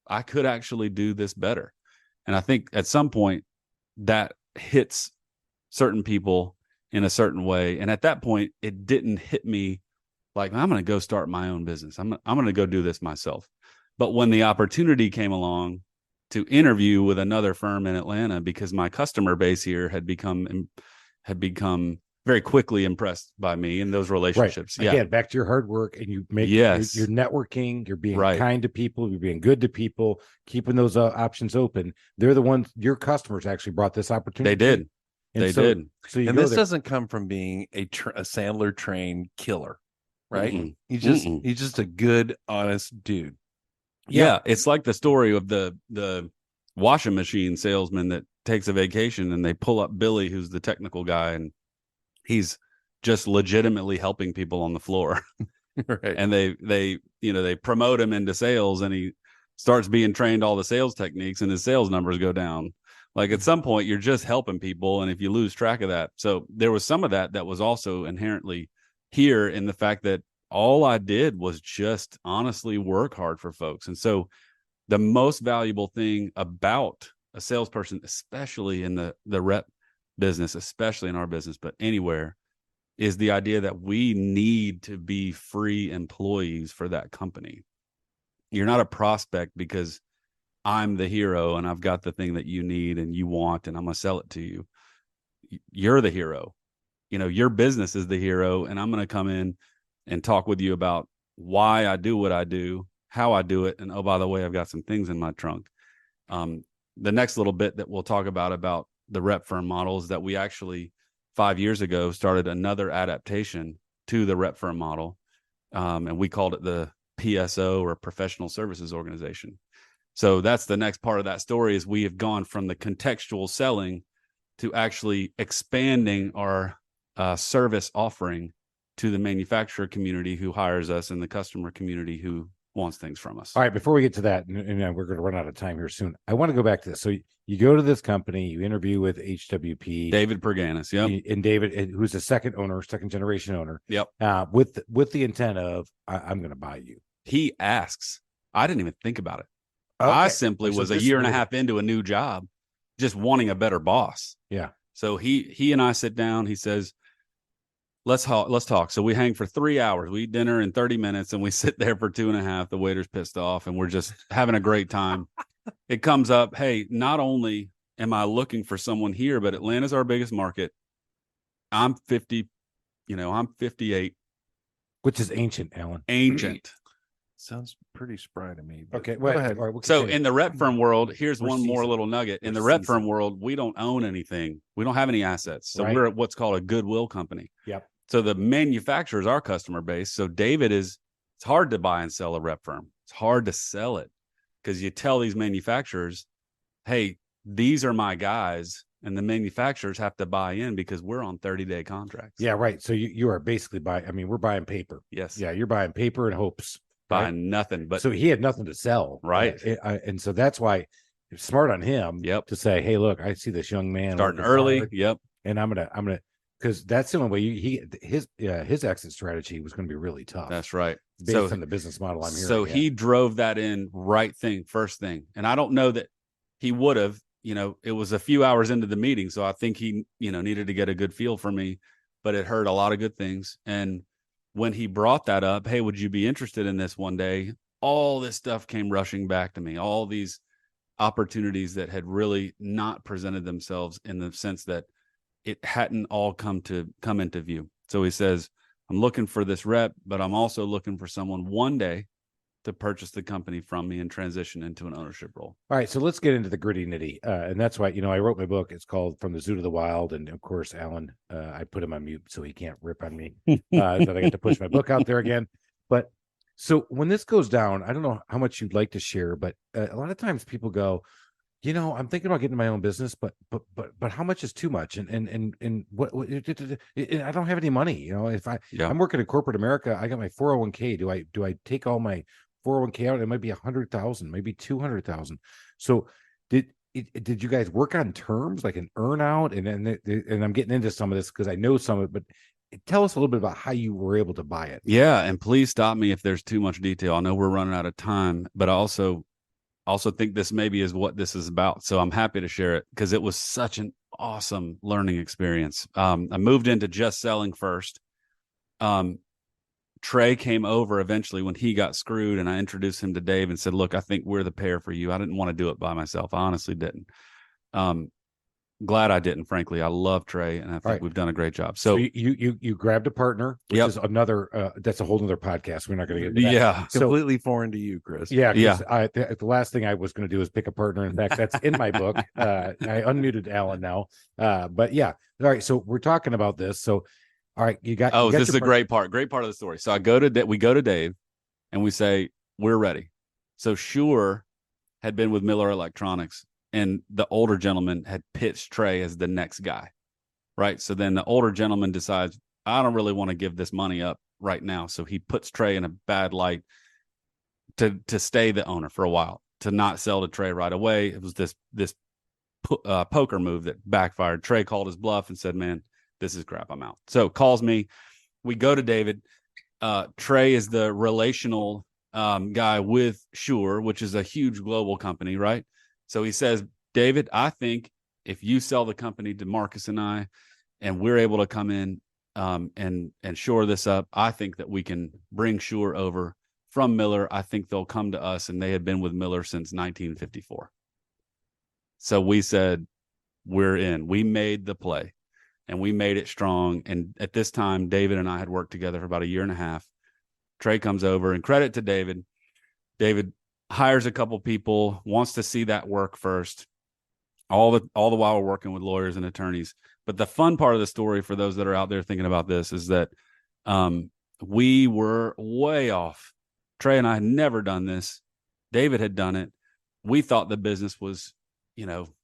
I could actually do this better. And I think at some point that hits certain people in a certain way. And at that point, it didn't hit me like, I'm going to go start my own business. I'm going to go do this myself. But when the opportunity came along to interview with another firm in Atlanta, because my customer base here had become very quickly impressed by me and those relationships. Right. Again, back to your hard work, and you make you're networking, you're being kind to people, you're being good to people, keeping those options open. They're the ones, your customers actually brought this opportunity. They did. They did. So this doesn't come from being a Sandler trained killer, right? Mm-mm. He's just a good, honest dude. Yeah, it's like the story of the washing machine salesman that takes a vacation and they pull up Billy, who's the technical guy, and he's just legitimately helping people on the floor. Right. And they promote him into sales, and he starts being trained all the sales techniques, and his sales numbers go down. Like at some point you're just helping people, and if you lose track of that. So there was some of that was also inherently here in the fact that all I did was just honestly work hard for folks. And so the most valuable thing about a salesperson, especially in the rep business, especially in our business, but anywhere, is the idea that we need to be free employees for that company. You're not a prospect because I'm the hero and I've got the thing that you need and you want, and I'm going to sell it to you. You're the hero. Your business is the hero, and I'm going to come in and talk with you about why I do what I do, how I do it. And oh, by the way, I've got some things in my trunk. The next little bit that we'll talk about the rep firm model is that we actually 5 years ago started another adaptation to the rep firm model. And we called it the PSO, or Professional Services Organization. So that's the next part of that story, is we have gone from the contextual selling to actually expanding our service offering to the manufacturer community who hires us and the customer community who wants things from us. All right, before we get to that, and we're going to run out of time here soon, I want to go back to this. So you go to this company, you interview with HWP. David Perganis, yep. And David, who's the second generation owner. Yep. With the intent of, I'm going to buy you. He asks. I didn't even think about it. Okay. I simply was a year and a half into a new job, just wanting a better boss. Yeah. So he and I sit down. He says, let's talk. So we hang for 3 hours. We eat dinner in 30 minutes, and we sit there for 2.5. The waiter's pissed off, and we're just having a great time. It comes up, hey, not only am I looking for someone here, but Atlanta's our biggest market. I'm 50, I'm 58. Which is ancient, Alan. Ancient. Sounds pretty spry to me. Okay, go ahead. All right, so in the rep firm world, here's We're one more seasoned. little nugget. In We're the rep firm seasoned. world, we don't own anything. We don't have any assets. So Right. we're what's called a goodwill company. Yep. So the manufacturer is our customer base. So it's hard to buy and sell a rep firm. It's hard to sell it because you tell these manufacturers, hey, these are my guys. And the manufacturers have to buy in because we're on 30-day contracts. Yeah, right. So you are basically we're buying paper. Yes. Yeah, you're buying paper and hopes. Buying right? nothing. But so he had nothing to sell. Right. And so that's why it's smart on him Yep. to say, hey, look, I see this young man starting working early. hard, Yep. and I'm gonna because that's the only way his exit strategy was going to be really tough. That's right. Based on the business model I'm hearing. So he drove that in first thing. And I don't know that he would have, it was a few hours into the meeting. So I think he, needed to get a good feel for me, but it heard a lot of good things. And when he brought that up, hey, would you be interested in this one day? All this stuff came rushing back to me. All these opportunities that had really not presented themselves in the sense that it hadn't all come into view. So he says, I'm looking for this rep, but I'm also looking for someone one day to purchase the company from me and transition into an ownership role. All right, so let's get into the gritty nitty. And that's why, I wrote my book. It's called From the Zoo to the Wild. And of course, Alan, I put him on mute so he can't rip on me. That I get to push my book out there again. But so when this goes down, I don't know how much you'd like to share, but a lot of times people go, I'm thinking about getting my own business, but how much is too much? And what I don't have any money. If I'm working in corporate America, I got my 401k. Do I take all my 401k out? It might be 100,000, maybe 200,000. So did you guys work on terms like an earn out? And I'm getting into some of this because I know some of it, but tell us a little bit about how you were able to buy it. Yeah. And please stop me if there's too much detail. I know we're running out of time, but I also think this maybe is what this is about. So I'm happy to share it because it was such an awesome learning experience. I moved into just selling first. Trey came over eventually when he got screwed, and I introduced him to Dave and said, look, I think we're the pair for you. I didn't want to do it by myself. I honestly didn't. Glad I didn't, frankly. I love Trey, and I think we've done a great job. So you grabbed a partner, which is another, that's a whole nother podcast. We're not going to get into that. Yeah. Completely foreign to you, Chris. Yeah. The last thing I was going to do is pick a partner. In fact, that's in my book. I unmuted Alan now. But yeah. All right. So we're talking about this. So, all right, this is a great part of the story. So we go to Dave and we say, we're ready. So Shure had been with Miller Electronics, and the older gentleman had pitched Trey as the next guy, right? So then the older gentleman decides, I don't really want to give this money up right now. So he puts Trey in a bad light to stay the owner for a while, to not sell to Trey right away. It was this poker move that backfired. Trey called his bluff and said, man, this is crap, I'm out. So calls me. We go to David. Trey is the relational guy with Shure, which is a huge global company, right? So he says, David, I think if you sell the company to Marcus and I, and we're able to come in and shore this up, I think that we can bring Shure over from Miller. I think they'll come to us, and they had been with Miller since 1954. So we said, we're in. We made the play, and we made it strong. And at this time, David and I had worked together for about a year and a half. Trey comes over, and credit to David. David hires a couple people, wants to see that work first. All the while we're working with lawyers and attorneys. But the fun part of the story for those that are out there thinking about this is that we were way off. Trey and I had never done this. David had done it. We thought the business was,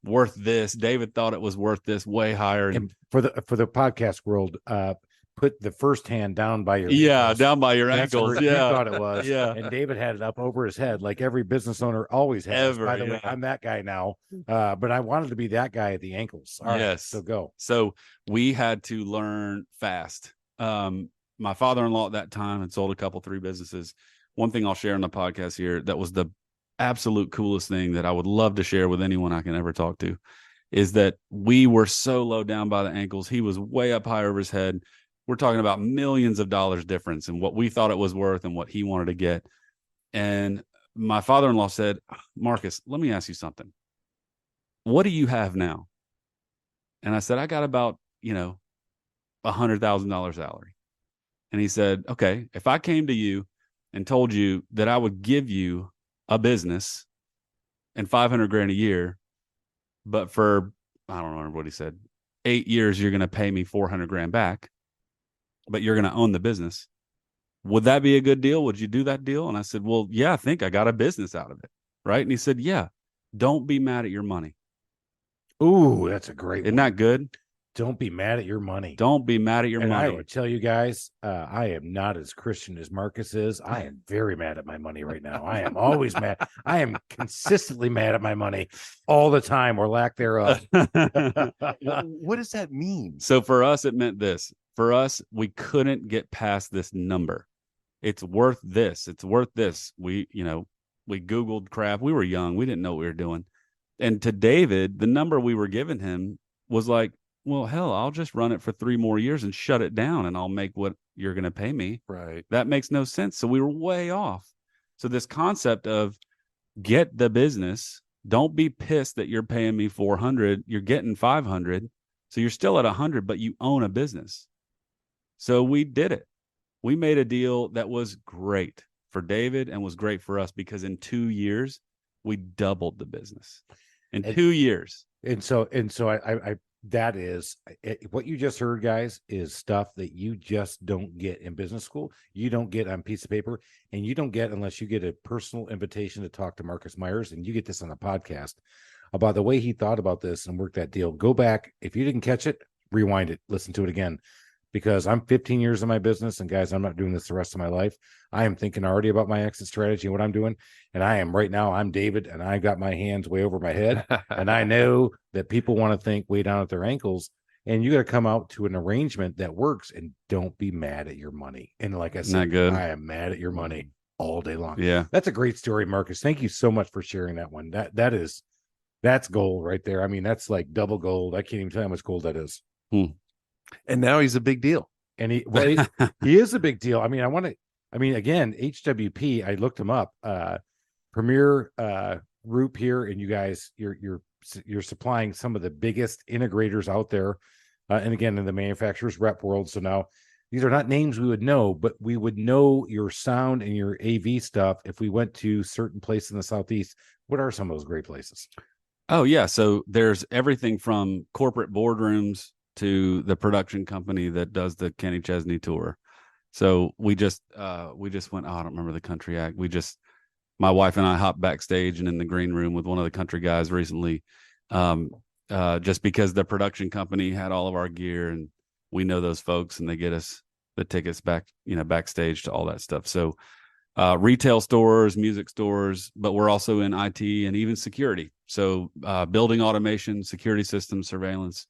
worth this. David thought it was worth this, way higher. And for the podcast world, put the first hand down by your ankles. Down by your That's ankles. Where you thought it was. Yeah. And David had it up over his head, like every business owner always has. By the way, I'm that guy now. But I wanted to be that guy at the ankles. All right, so go. So we had to learn fast. My father-in-law at that time had sold a couple, 3 businesses. One thing I'll share on the podcast here that was the absolute coolest thing that I would love to share with anyone I can ever talk to is that we were so low down by the ankles. He was way up high over his head. We're talking about millions of dollars difference in what we thought it was worth and what he wanted to get. And my father-in-law said, Marcus, let me ask you something. What do you have now? And I said, I got about, $100,000 salary. And he said, okay, if I came to you and told you that I would give you a business and $500,000 a year, but for, I don't remember what he said, 8 years, you're going to pay me $400,000 back, but you're going to own the business. Would that be a good deal? Would you do that deal? And I said, well, yeah, I think I got a business out of it. Right. And he said, yeah, don't be mad at your money. Ooh, that's a great Isn't that good? Don't be mad at your money. Don't be mad at your money. I would tell you guys, I am not as Christian as Marcus is. I am very mad at my money right now. I am always mad. I am consistently mad at my money all the time, or lack thereof. What does that mean? So for us, it meant this. For us, we couldn't get past this number. It's worth this. It's worth this. We Googled crap. We were young. We didn't know what we were doing. And to David, the number we were giving him was like, well, hell, I'll just run it for 3 more years and shut it down, and I'll make what you're going to pay me. Right. That makes no sense. So we were way off. So this concept of get the business, don't be pissed that you're paying me 400, you're getting 500. So you're still at 100, but you own a business. So we did it. We made a deal that was great for David and was great for us, because in 2 years, we doubled the business. In 2 years. And so I that is what you just heard, guys, is stuff that you just don't get in business school. You don't get on a piece of paper, and you don't get unless you get a personal invitation to talk to Marcus Myers, and you get this on a podcast about the way he thought about this and worked that deal. Go back. If you didn't catch it, rewind it, listen to it again, because I'm 15 years in my business, and guys, I'm not doing this the rest of my life. I am thinking already about my exit strategy and what I'm doing. And I am right now, I'm David, and I got my hands way over my head. And I know that people want to think way down at their ankles, and you got to come out to an arrangement that works, and don't be mad at your money. And like I said, I am mad at your money all day long. Yeah. That's a great story, Marcus. Thank you so much for sharing that one. That's gold right there. I mean, that's like double gold. I can't even tell you how much gold that is. And now he's a big deal. And he is a big deal. I mean, again, HWP, I looked him up, premier group here, and you guys, you're supplying some of the biggest integrators out there. And again, in the manufacturer's rep world. So now these are not names we would know, but we would know your sound and your AV stuff if we went to certain places in the Southeast. What are some of those great places? Oh, yeah. So there's everything from corporate boardrooms to the production company that does the Kenny Chesney tour. So we just went, I don't remember the country act. We just my wife and I hopped backstage and in the green room with one of the country guys recently, just because the production company had all of our gear and we know those folks and they get us the tickets back, backstage to all that stuff. So retail stores, music stores, but we're also in IT and even security. So building automation, security systems, surveillance,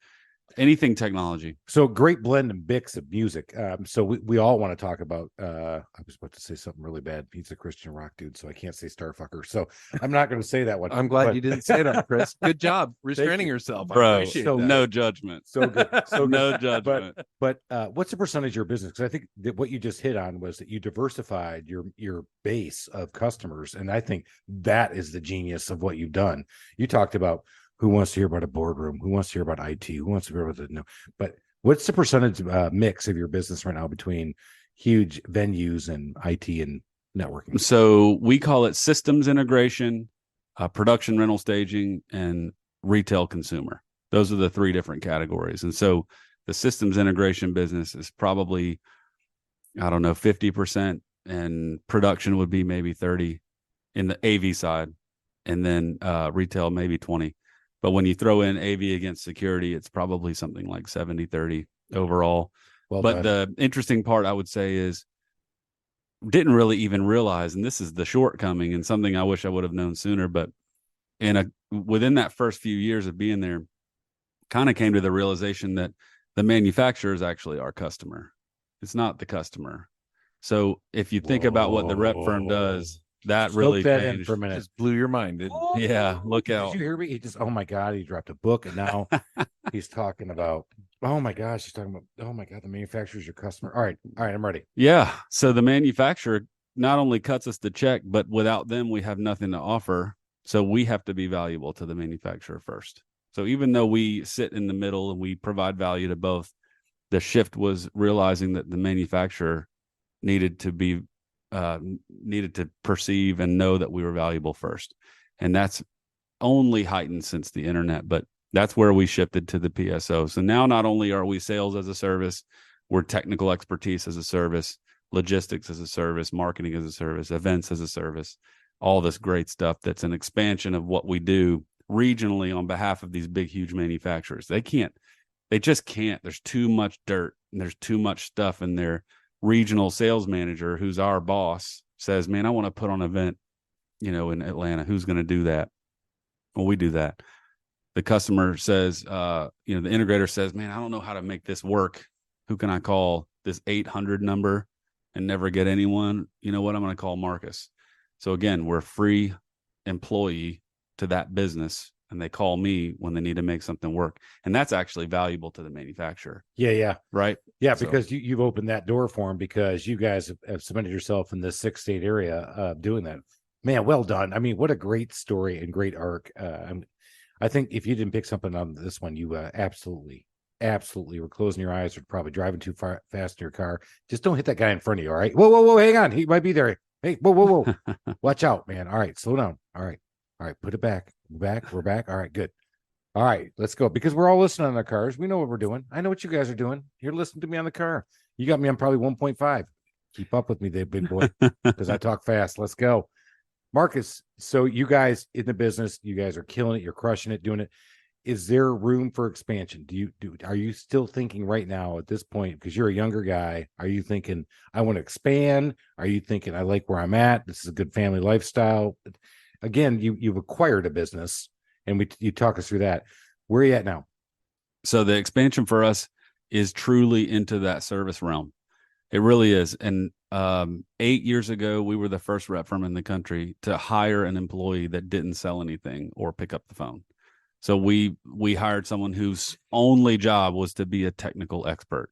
anything technology. So great blend and mix of music. So we all want to talk about, I was about to say something really bad. He's a Christian rock dude, so I can't say Starfucker. So I'm not going to say that one. I'm glad you didn't say that, Chris. Good job restraining yourself. Bro, I appreciate that. no judgment. So good. So No good. judgment. But what's the percentage of your business? Because I think that what you just hit on was that you diversified your base of customers. And I think that is the genius of what you've done. You talked about who wants to hear about a boardroom, who wants to hear about IT, who wants to hear about the no. But what's the percentage mix of your business right now between huge venues and IT and networking? So we call it systems integration, production, rental, staging, and retail consumer. Those are the three different categories. And so the systems integration business is probably, 50%, and production would be maybe 30 in the AV side, and then retail maybe 20. But when you throw in AV against security, it's probably something like 70-30 overall. Well but done. the interesting part I would say is didn't really even realize, and this is the shortcoming and something I wish I would have known sooner, but within that first few years of being there, kind of came to the realization that the manufacturer is actually our customer. It's not the customer. So if you think about what the rep firm does, that really Soak that in changed. for a minute. Just blew your mind, didn't it? Yeah, look out. Did you hear me? He just, oh my God, he dropped a book, and now he's talking about, oh my gosh, he's talking about, oh my God, the manufacturer's your customer. All right, I'm ready. Yeah. So the manufacturer not only cuts us the check, but without them, we have nothing to offer. So we have to be valuable to the manufacturer first. So even though we sit in the middle and we provide value to both, the shift was realizing that the manufacturer needed to perceive and know that we were valuable first. And that's only heightened since the internet, but that's where we shifted to the PSO. So now not only are we sales as a service, we're technical expertise as a service, logistics as a service, marketing as a service, events as a service, all this great stuff that's an expansion of what we do regionally on behalf of these big, huge manufacturers. They just can't. There's too much dirt and there's too much stuff in their regional sales manager, who's our boss, says, man, I want to put on an event, in Atlanta. Who's going to do that? Well, we do that. The customer says, the integrator says, man, I don't know how to make this work. Who can I call? This 800 number and never get anyone? You know what? I'm going to call Marcus. So again, we're a free employee to that business, and they call me when they need to make something work. And that's actually valuable to the manufacturer. Yeah. Right? Yeah, because you've opened that door for them, because you guys have cemented yourself in this 6-state area doing that. Man, well done. I mean, what a great story and great arc. I think if you didn't pick something on this one, you absolutely were closing your eyes or probably driving too fast in your car. Just don't hit that guy in front of you, all right? Whoa, hang on. He might be there. Hey, whoa. Watch out, man. All right, slow down. All right, put it back. We're back. All right, good. All right, let's go. Because we're all listening on our cars. We know what we're doing. I know what you guys are doing. You're listening to me on the car. You got me on probably 1.5. Keep up with me there, big boy, because I talk fast. Let's go. Marcus, so you guys in the business, you guys are killing it. You're crushing it, doing it. Is there room for expansion? Are you still thinking right now at this point, because you're a younger guy, are you thinking, I want to expand? Are you thinking, I like where I'm at, this is a good family lifestyle? Again, you've acquired a business, and you talk us through that. Where are you at now? So the expansion for us is truly into that service realm. It really is. And 8 years ago, we were the first rep firm in the country to hire an employee that didn't sell anything or pick up the phone. So we hired someone whose only job was to be a technical expert.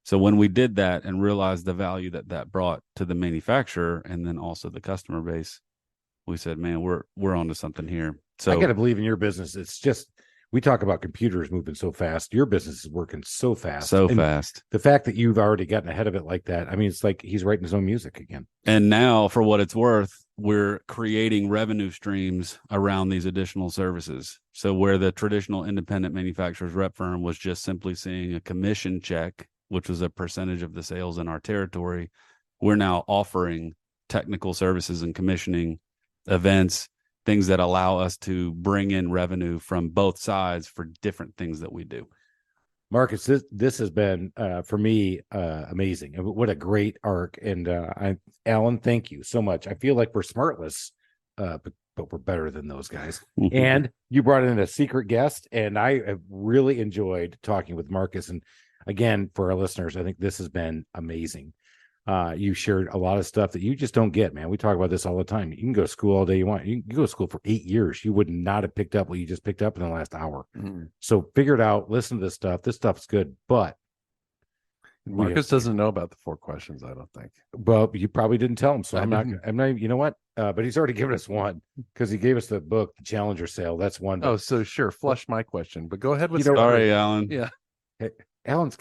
So when we did that and realized the value that brought to the manufacturer and then also the customer base, we said, man, we're onto something here. So I got to believe in your business. It's just, we talk about computers moving so fast. Your business is working so fast. Fast. The fact that you've already gotten ahead of it like that, I mean, it's like he's writing his own music again. And now, for what it's worth, we're creating revenue streams around these additional services. So where the traditional independent manufacturer's rep firm was just simply seeing a commission check, which was a percentage of the sales in our territory, we're now offering technical services and commissioning events, things that allow us to bring in revenue from both sides for different things that we do. Marcus, this has been for me amazing. What a great arc. And Alan, thank you so much. I feel like we're smartless, but we're better than those guys. And you brought in a secret guest, and I have really enjoyed talking with Marcus. And again, for our listeners, I think this has been amazing. You shared a lot of stuff that you just don't get, man. We talk about this all the time. You can go to school all day you want. You can go to school for 8 years. You would not have picked up what you just picked up in the last hour. So figure it out. Listen to this stuff. This stuff's good. But Marcus doesn't know about the 4 questions, I don't think. Well, you probably didn't tell him. So I'm not, you know what? But he's already given us one because he gave us the book, The Challenger Sale. That's one. Oh, so sure. Flush my question, but go ahead with Sorry, Alan. Yeah. Alan's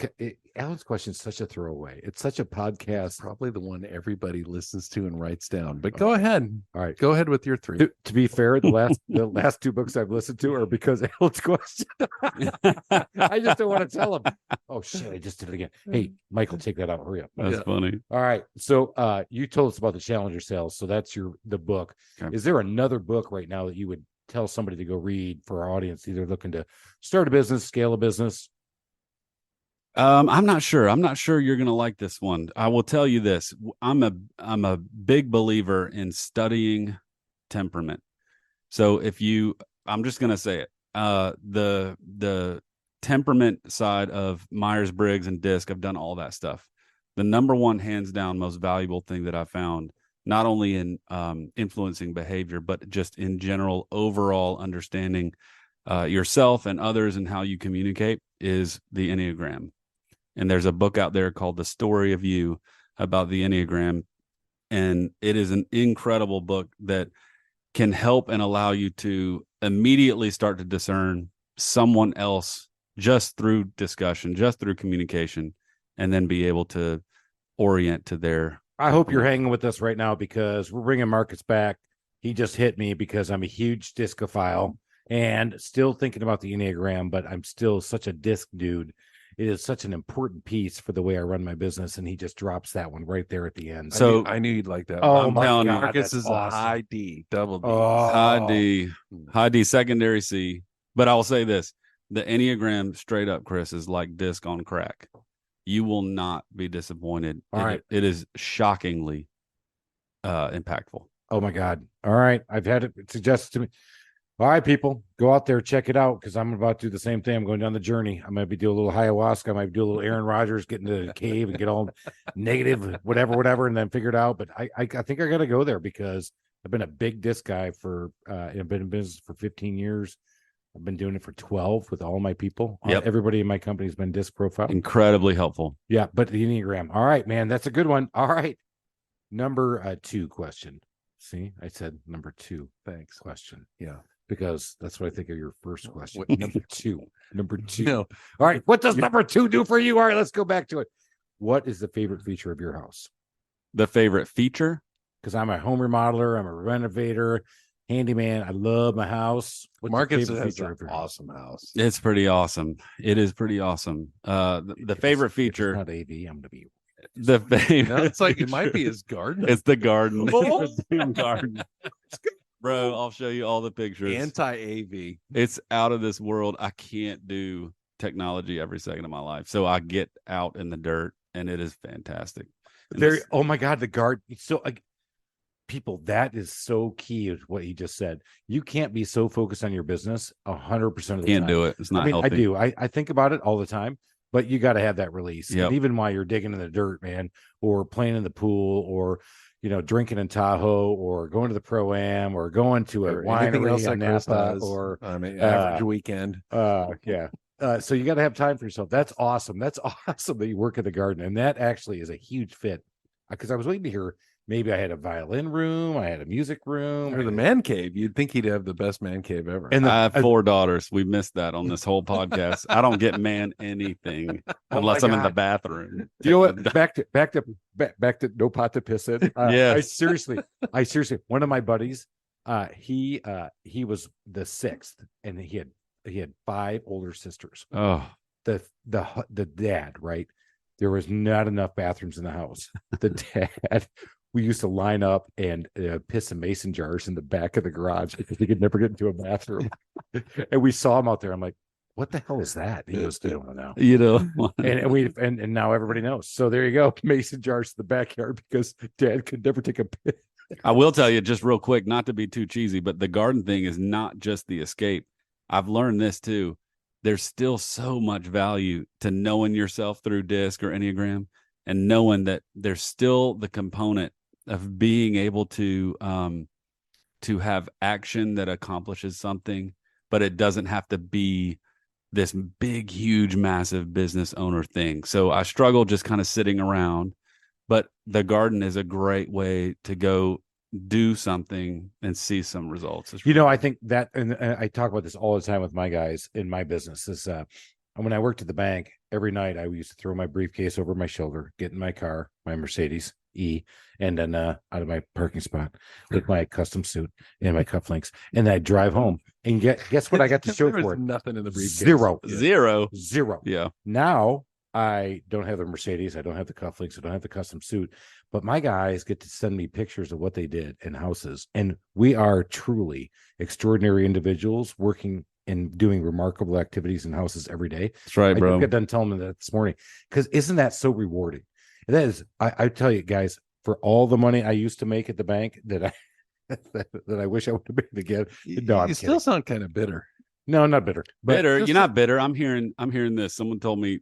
question is such a throwaway. It's such a podcast. Probably the one everybody listens to and writes down. But go ahead. All right. Go ahead with your 3. To be fair, the last 2 books I've listened to are because Alan's question. I just don't want to tell him. Oh shit, I just did it again. Hey, Michael, take that out. Hurry up. That's funny. All right. So you told us about the Challenger Sales. So that's the book. Okay. Is there another book right now that you would tell somebody to go read for our audience, either looking to start a business, scale a business? I'm not sure. I'm not sure you're going to like this one. I will tell you this. I'm a big believer in studying temperament. So I'm just going to say it. The temperament side of Myers-Briggs and DISC, I've done all that stuff. The number one, hands down, most valuable thing that I found, not only in influencing behavior, but just in general, overall understanding yourself and others and how you communicate, is the Enneagram. And there's a book out there called The Story of You about the Enneagram. And it is an incredible book that can help and allow you to immediately start to discern someone else just through discussion, just through communication, and then be able to orient to their. I hope you're hanging with us right now because we're bringing Marcus back. He just hit me because I'm a huge discophile and still thinking about the Enneagram, but I'm still such a disc dude. It is such an important piece for the way I run my business, and he just drops that one right there at the end. So I knew you'd like that. Oh, I'm telling you, Marcus is awesome. a high D, double D. High D, secondary C. But I'll say this: the Enneagram, straight up, Chris, is like disc on crack. You will not be disappointed. It is shockingly impactful. Oh my God! All right, I've had it suggested to me. All right, people, go out there, check it out, because I'm about to do the same thing. I'm going down the journey. I might be doing a little ayahuasca. I might do a little Aaron Rodgers, get into the cave and get all negative, whatever, and then figure it out. But I think I got to go there because I've been a big disc guy for, I've been in business for 15 years. I've been doing it for 12 with all my people. Yep. Everybody in my company has been disc profile. Incredibly helpful. Yeah, but the Enneagram. All right, man, that's a good one. All right. Number 2 question. See, I said number 2. Thanks. Question. Yeah. Because that's what I think of your first question. Number two. No. All right. What does number 2 do for you? All right, let's go back to it. What is the favorite feature of your house? The favorite feature? Because I'm a home remodeler. I'm a renovator, handyman. I love my house. What's Marcus the has feature an of your awesome house. It's pretty awesome. It is pretty awesome. The favorite feature. It's not AV. I'm going to be. The favorite. No, it's like it might be his garden. It's the garden. It's the garden. Bro, I'll show you all the pictures. Anti-AV. It's out of this world. I can't do technology every second of my life. So I get out in the dirt, and it is fantastic. Oh, my God, the garden. So, people, that is so key is what he just said. You can't be so focused on your business 100% of the time. Can't do it. It's not healthy. I do. I think about it all the time, but you got to have that release. Yep. And even while you're digging in the dirt, man, or playing in the pool, or drinking in Tahoe, or going to the Pro-Am, or going to a winery in Napa, or average weekend. Yeah. So you got to have time for yourself. That's awesome. That's awesome that you work in the garden. And that actually is a huge fit because I was waiting to hear maybe I had a violin room, I had a music room, or the man cave. You'd think he'd have the best man cave ever. And I have 4 daughters. We missed that on this whole podcast. I don't get anything unless I'm in the bathroom. You know what? Back to no pot to piss in. Yes. I seriously, one of my buddies, he was the 6th, and he had 5 older sisters. Oh, The dad, right? There was not enough bathrooms in the house. The dad we used to line up and piss in mason jars in the back of the garage because we could never get into a bathroom. And we saw him out there. I'm like, what the hell is that? He goes, I don't know. And now everybody knows. So there you go. Mason jars in the backyard because Dad could never take a piss. I will tell you just real quick, not to be too cheesy, but the garden thing is not just the escape. I've learned this too. There's still so much value to knowing yourself through DISC or Enneagram, and knowing that there's still the component of being able to have action that accomplishes something, but it doesn't have to be this big, huge, massive business owner thing. So I struggle just kind of sitting around, but the garden is a great way to go do something and see some results. I think that, and I talk about this all the time with my guys in my business, is when I worked at the bank, every night I used to throw my briefcase over my shoulder, get in my car, my Mercedes E, and then out of my parking spot with my custom suit and my cufflinks, and I'd drive home. And guess what I got to show for it? Nothing in the briefcase. Zero. Yeah. Now I don't have the Mercedes, I don't have the cufflinks, I don't have the custom suit, but my guys get to send me pictures of what they did in houses, and we are truly extraordinary individuals working and doing remarkable activities in houses every day. That's right, bro. I got done telling them that this morning, because isn't that so rewarding? And that is, I tell you guys, for all the money I used to make at the bank that I wish I would have made again. No, you still sound kind of bitter. No, not bitter. Bitter? You're not bitter. I'm hearing this. Someone told me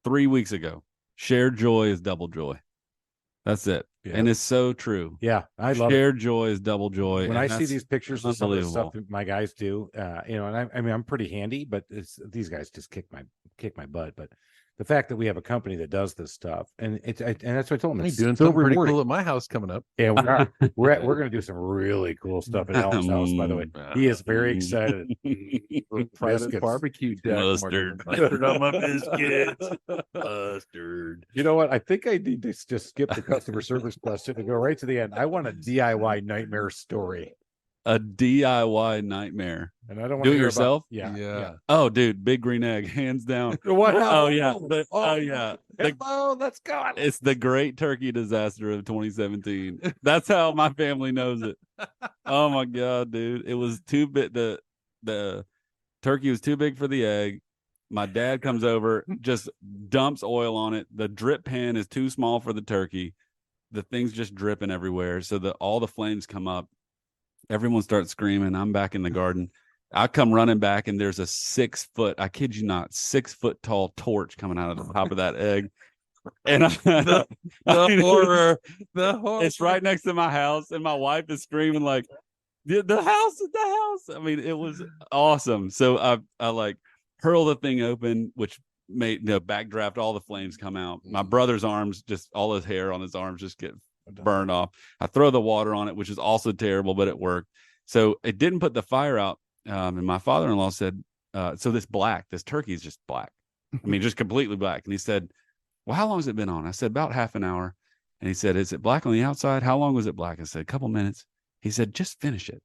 3 weeks ago, shared joy is double joy. That's it. Yeah. And it's so true. Yeah, I love shared joy is double joy. When I see these pictures of some of the stuff that my guys do, and I mean, I'm pretty handy, but these guys just kick my butt. But the fact that we have a company that does this stuff, and that's what I told them. You're doing something pretty cool at my house coming up. Yeah, we are. We're going to do some really cool stuff at Alan's house. By the way, he is very excited. Private barbecue mustard on my biscuits. Mustard. You know what? I think I need to just skip the customer service question and go right to the end. I want a DIY nightmare story. A DIY nightmare. And I don't want do to it yourself. Yeah. Oh, dude, big green egg, hands down. What? Oh yeah. Yeah. Let's go. It's the great turkey disaster of 2017. That's how my family knows it. Oh my god, dude! It was too big. The turkey was too big for the egg. My dad comes over, just dumps oil on it. The drip pan is too small for the turkey. The thing's just dripping everywhere. So all the flames come up. Everyone starts screaming. I'm back in the garden. I come running back, and there's a 6 foot, I kid you not, 6 foot tall torch coming out of the top of that egg. And the horror. It's right next to my house, and my wife is screaming like, the house. I mean, it was awesome. So I like hurl the thing open, which made backdraft, all the flames come out. My brother's arms, just all his hair on his arms just get burned off. I throw the water on it, which is also terrible, but it worked. So it didn't put the fire out. And my father-in-law said, so this turkey is just black. I mean, just completely black. And he said, well, how long has it been on? I said, about half an hour. And he said, is it black on the outside? How long was it black? I said, a couple minutes. He said, just finish it.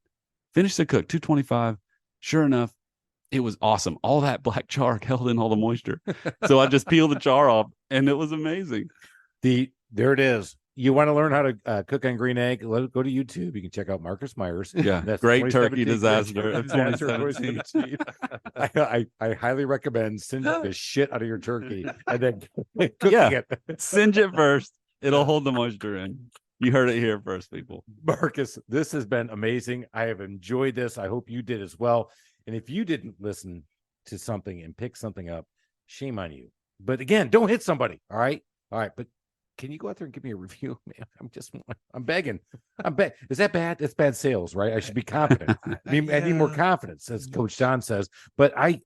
Finish the cook, 225. Sure enough, it was awesome. All that black char held in all the moisture. So I just peeled the char off, and it was amazing. There it is. You want to learn how to cook on green egg? Go to YouTube. You can check out Marcus Myers. Yeah, that's great turkey disaster of 2017. I highly recommend singeing the shit out of your turkey and then cooking it. Singe it first. It'll hold the moisture in. You heard it here first, people. Marcus, this has been amazing. I have enjoyed this. I hope you did as well. And if you didn't listen to something and pick something up, shame on you. But again, don't hit somebody. All right. But can you go out there and give me a review, man? I'm begging. Is that bad? It's bad sales, right? I should be confident. I need more confidence, as Coach John says. But I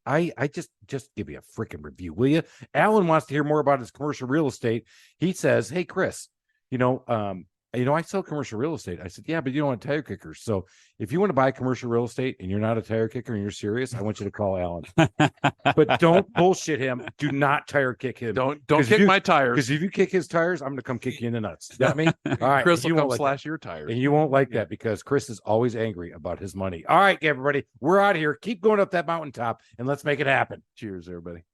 just give me a freaking review, will you? Alan wants to hear more about his commercial real estate. He says, "Hey, Chris, I sell commercial real estate." I said, "Yeah, but you don't want tire kickers. So if you want to buy commercial real estate and you're not a tire kicker and you're serious, I want you to call Alan." But don't bullshit him. Do not tire kick him. Don't kick my tires. Because if you kick his tires, I'm going to come kick you in the nuts. You got me? All right. Chris will come slash your tires. And you won't like that because Chris is always angry about his money. All right, everybody. We're out of here. Keep going up that mountaintop and let's make it happen. Cheers, everybody.